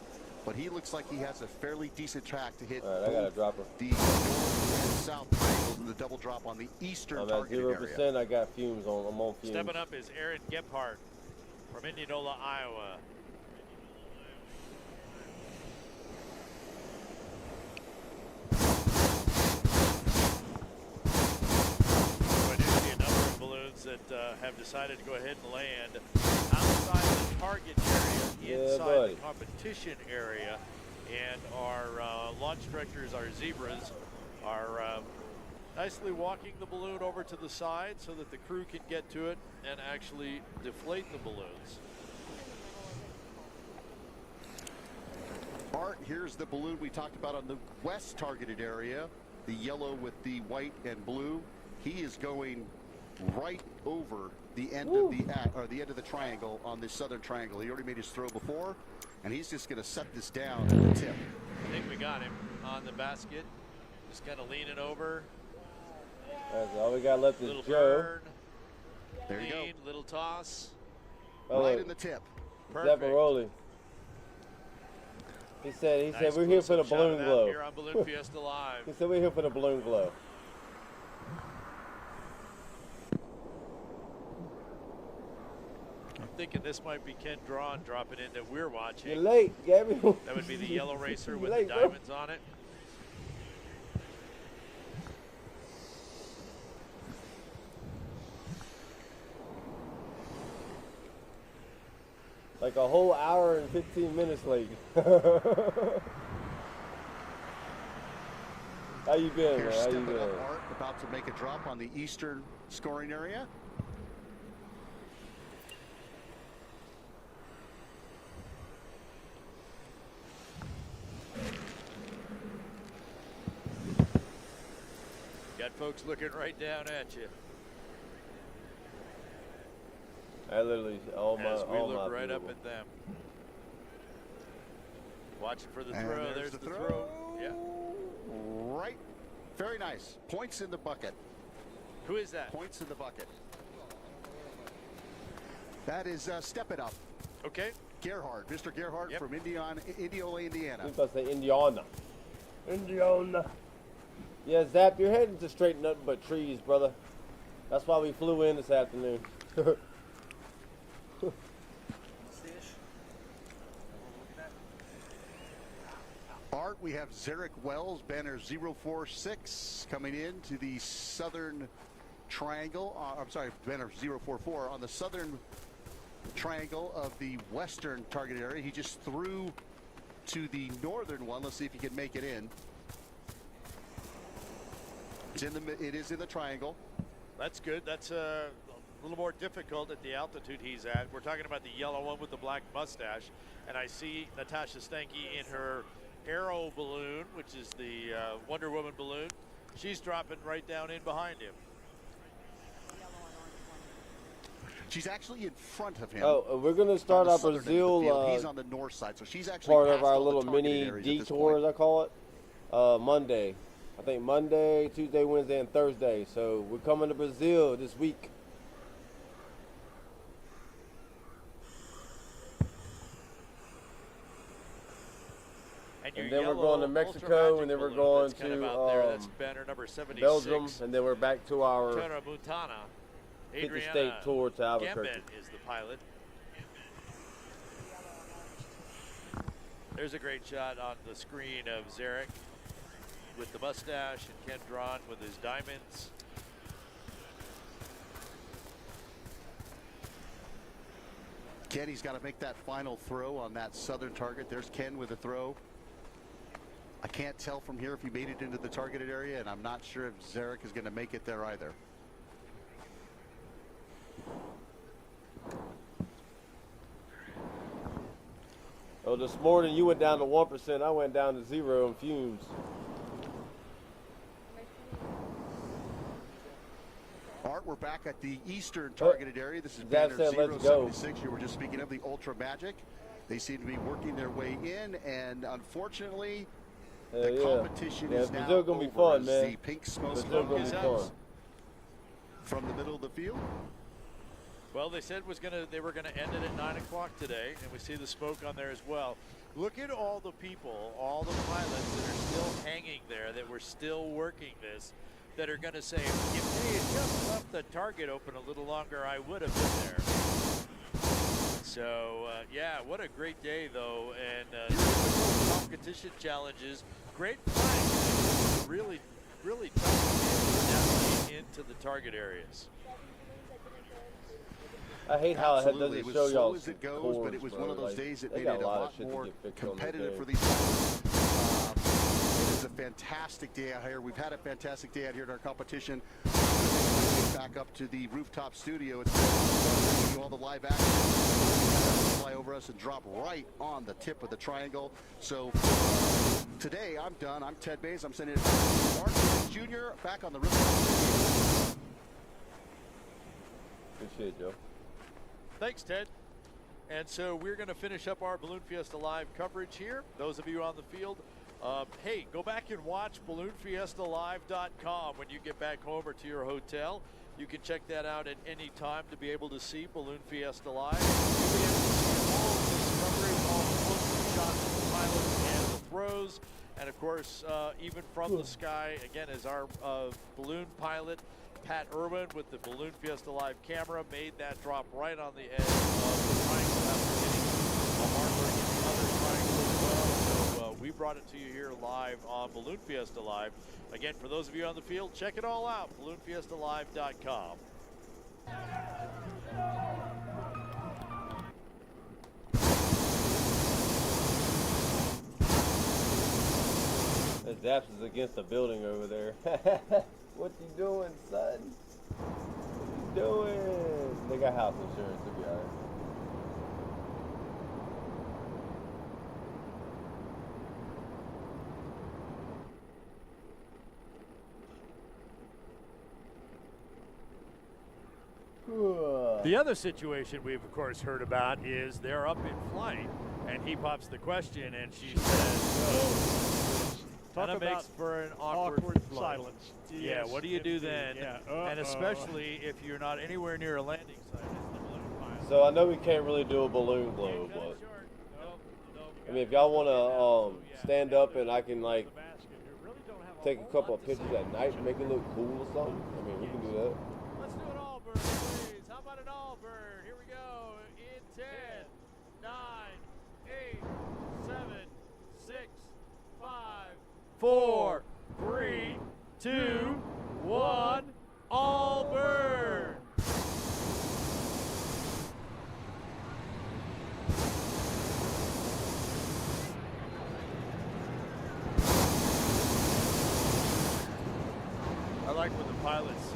but he looks like he has a fairly decent track to hit All right, I got a dropper. the north and south triangles and the double drop on the eastern I'm at targeted 0%. area. I got fumes on. I'm on fumes. Stepping up is Aaron Gephardt from Indianola, Iowa. So I do see a number of balloons that have decided to go ahead and land outside the target area, Yeah, inside buddy. the competition area, and our launch directors, our zebras, are nicely walking the balloon over to the side so that the crew can get to it and actually deflate the balloons. Art, here's the balloon we talked about on the west targeted area, the yellow with the white and blue. He is going right over the end of the end of the triangle on the southern triangle. He already made his throw before, and he's just going to set this down at the tip. I think we got him on the basket. Just kind of leaning over. That's all we got left is Little Joe. burn. There you go. Lean, little toss. Oh, Right look, in the tip. Perfect. Zapparoli. He said Nice we're here for the close-up shot balloon of that glow. Here on Balloon Fiesta Live. He said we're here for the balloon glow. I'm thinking this might be Ken Drawn dropping in that we're watching. You're late, Gabby. That would be the yellow racer You're with late, the bro. diamonds on it. Like a whole hour and 15 minutes late. How you been, Here's man? How you stepping been? up Art, about to make a drop on the eastern scoring area. Got folks looking right down at you. I literally, all my, As we all look my right people. up at them. Watching for the And throw. There's the throw. Yeah. Right. Very nice. Points in the bucket. Who is that? Points in the bucket. That is Step It Up. Okay. Gerhard, Mr. Gerhard Yep. from Indiola, Indiana. I think I say Indiana. Indiana. Yeah, Zap, you're heading to straight nothing but trees, brother. That's why we flew in this afternoon. Art, we have Zarek Wells, banner 046, coming in to the southern triangle. I'm sorry, banner 044 on the southern triangle of the western target area. He just threw to the northern one. Let's see if he can make it in. It is in the triangle. That's good. That's a little more difficult at the altitude he's at. We're talking about the yellow one with the black mustache. And I see Natasha Stanky in her Aero balloon, which is the Wonder Woman balloon. She's dropping right down in behind him. She's actually in front of him. Oh, we're going to start our Brazil he's on the north side, so she's actually part of past our all the little targeted mini areas at this detour, as point. I call it, Monday. I think Monday, Tuesday, Wednesday, and Thursday. So we're coming to Brazil this week. And then we're going to Mexico, and then we're going to that's banner number 76. Belgium, and then we're back to our Terra Montana. 50-state tour to Albuquerque. Gambit is the pilot. There's a great shot on the screen of Zarek with the mustache and Ken Drawn with his diamonds. Kenny's got to make that final throw on that southern target. There's Ken with a throw. I can't tell from here if he made it into the targeted area, and I'm not sure if Zarek is going to make it there either. Oh, this morning you went down to 1%. I went down to 0 in fumes. Art, we're back at the eastern targeted area. This is banner That said, let's go. 076. You were just speaking of the Ultra Magic. They seem to be working their way in, and unfortunately, the competition is now Brazil gonna be over fun, as man. the pink smoke Brazil gonna be is fun. out from the middle of the field. Well, they said they were gonna end it at 9 o'clock today, and we see the smoke on there as well. Look at all the people, all the pilots that are still hanging there, that were still working this, that are gonna say, if they had just left the target open a little longer, I would have been there. So, yeah, what a great day, though, and typical competition challenges. Great flying, really, really tough to navigate into the target areas. I hate how it Absolutely. doesn't It show was y'all slow as it goes, scores, but it was bro. one of those Like, days that they made got it a lot of lot shit to more get fixed on the competitive day. for these pilots. It is a fantastic day out here. We've had a fantastic day out here at our competition. I'm going to make my way back up to the rooftop studio. It's been fun to all the live action. Fly over us and drop right on the tip of the triangle. So today I'm done. I'm Ted Bays. I'm sending it back to Mark Jr. back on the rooftop studio. Good shit, Joe. Thanks, Ted. And so we're going to finish up our Balloon Fiesta Live coverage here. Those of you on the field, hey, go back and watch BalloonFiestaLive.com when you get back home or to your hotel. You can check that out at any time to be able to see Balloon Fiesta Live. You'll be able to see all of this coverage, all the close shots of the pilots and the throws. And of course, even from the sky, again, as our balloon pilot, Pat Irwin, with the Balloon Fiesta Live camera, made that drop right on the edge of the triangle after hitting a marker in the other triangle as well. So we brought it to you here live on Balloon Fiesta Live. Again, for those of you on the field, check it all out, BalloonFiestaLive.com. The Zaps is against the building over there. What you doing, son? What you doing? They got house insurance, to be honest. The other situation we've, of course, heard about is they're up in flight, and he pops the question, and she says, Talk that about makes for an awkward flight. silence. Yeah, Yes, what do you do then? Yeah. And especially if you're not anywhere near a landing site. So I know we can't really do a balloon blow, but I mean, if y'all want to stand up and I can like take a couple of pictures at night and make it look cool or something, I mean, we can do that. Let's do an all-bird, please. How about an all-bird? Here we go. In 10, 9, 8, 7, 6, 5, 4, 3, 2, 1, all-bird. I like when the pilots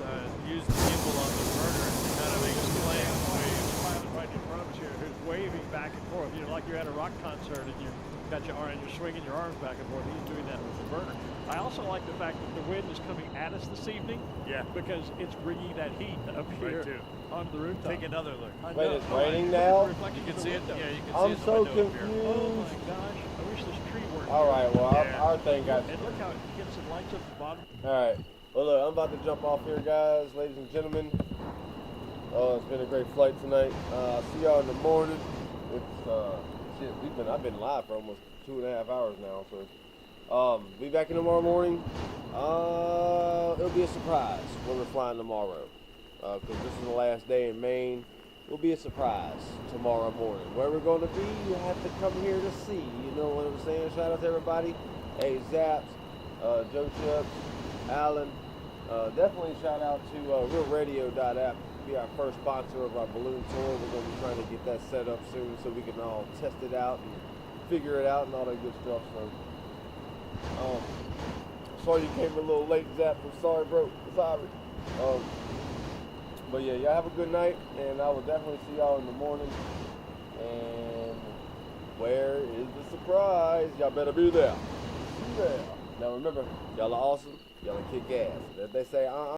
use the gimbal on the burner to kind of explain the way. Pilot right in front of us here who's waving back and forth. You know, like you're at a rock concert and you've got your arm and you're swinging your arms back and forth. He's doing that with the burner. I also like the fact that the wind is coming at us this evening. Yeah. Because it's bringing that heat up here onto the rooftop. Take another look. Wait, it's raining now? You can see it. Yeah, you can see I'm it. so in the window up here. confused. Oh my gosh, I wish this tree worked. All right, well, our thing got. And look how it gets some lights up the bottom. All right. Well, look, I'm about to jump off here, guys, ladies and gentlemen. It's been a great flight tonight. I'll see y'all in the morning. It's shit. I've been live for almost 2.5 hours now, so be back in tomorrow morning. It'll be a surprise when we're flying tomorrow, because this is the last day in Maine. It'll be a surprise tomorrow morning. Where we're going to be, you have to come here to see. You know what I'm saying? Shout out to everybody. Hey, Zaps, Joe Chips, Alan. Definitely shout out to RealRadio.app. Be our first sponsor of our balloon tour. We're going to be trying to get that set up soon so we can all test it out and figure it out and all that good stuff. So, sorry you came a little late, Zap. I'm sorry, bro. Sorry. But yeah, y'all have a good night, and I will definitely see y'all in the morning. And where is the surprise? Y'all better be there. Be there. Now remember, y'all are awesome. Y'all kick ass. If they say,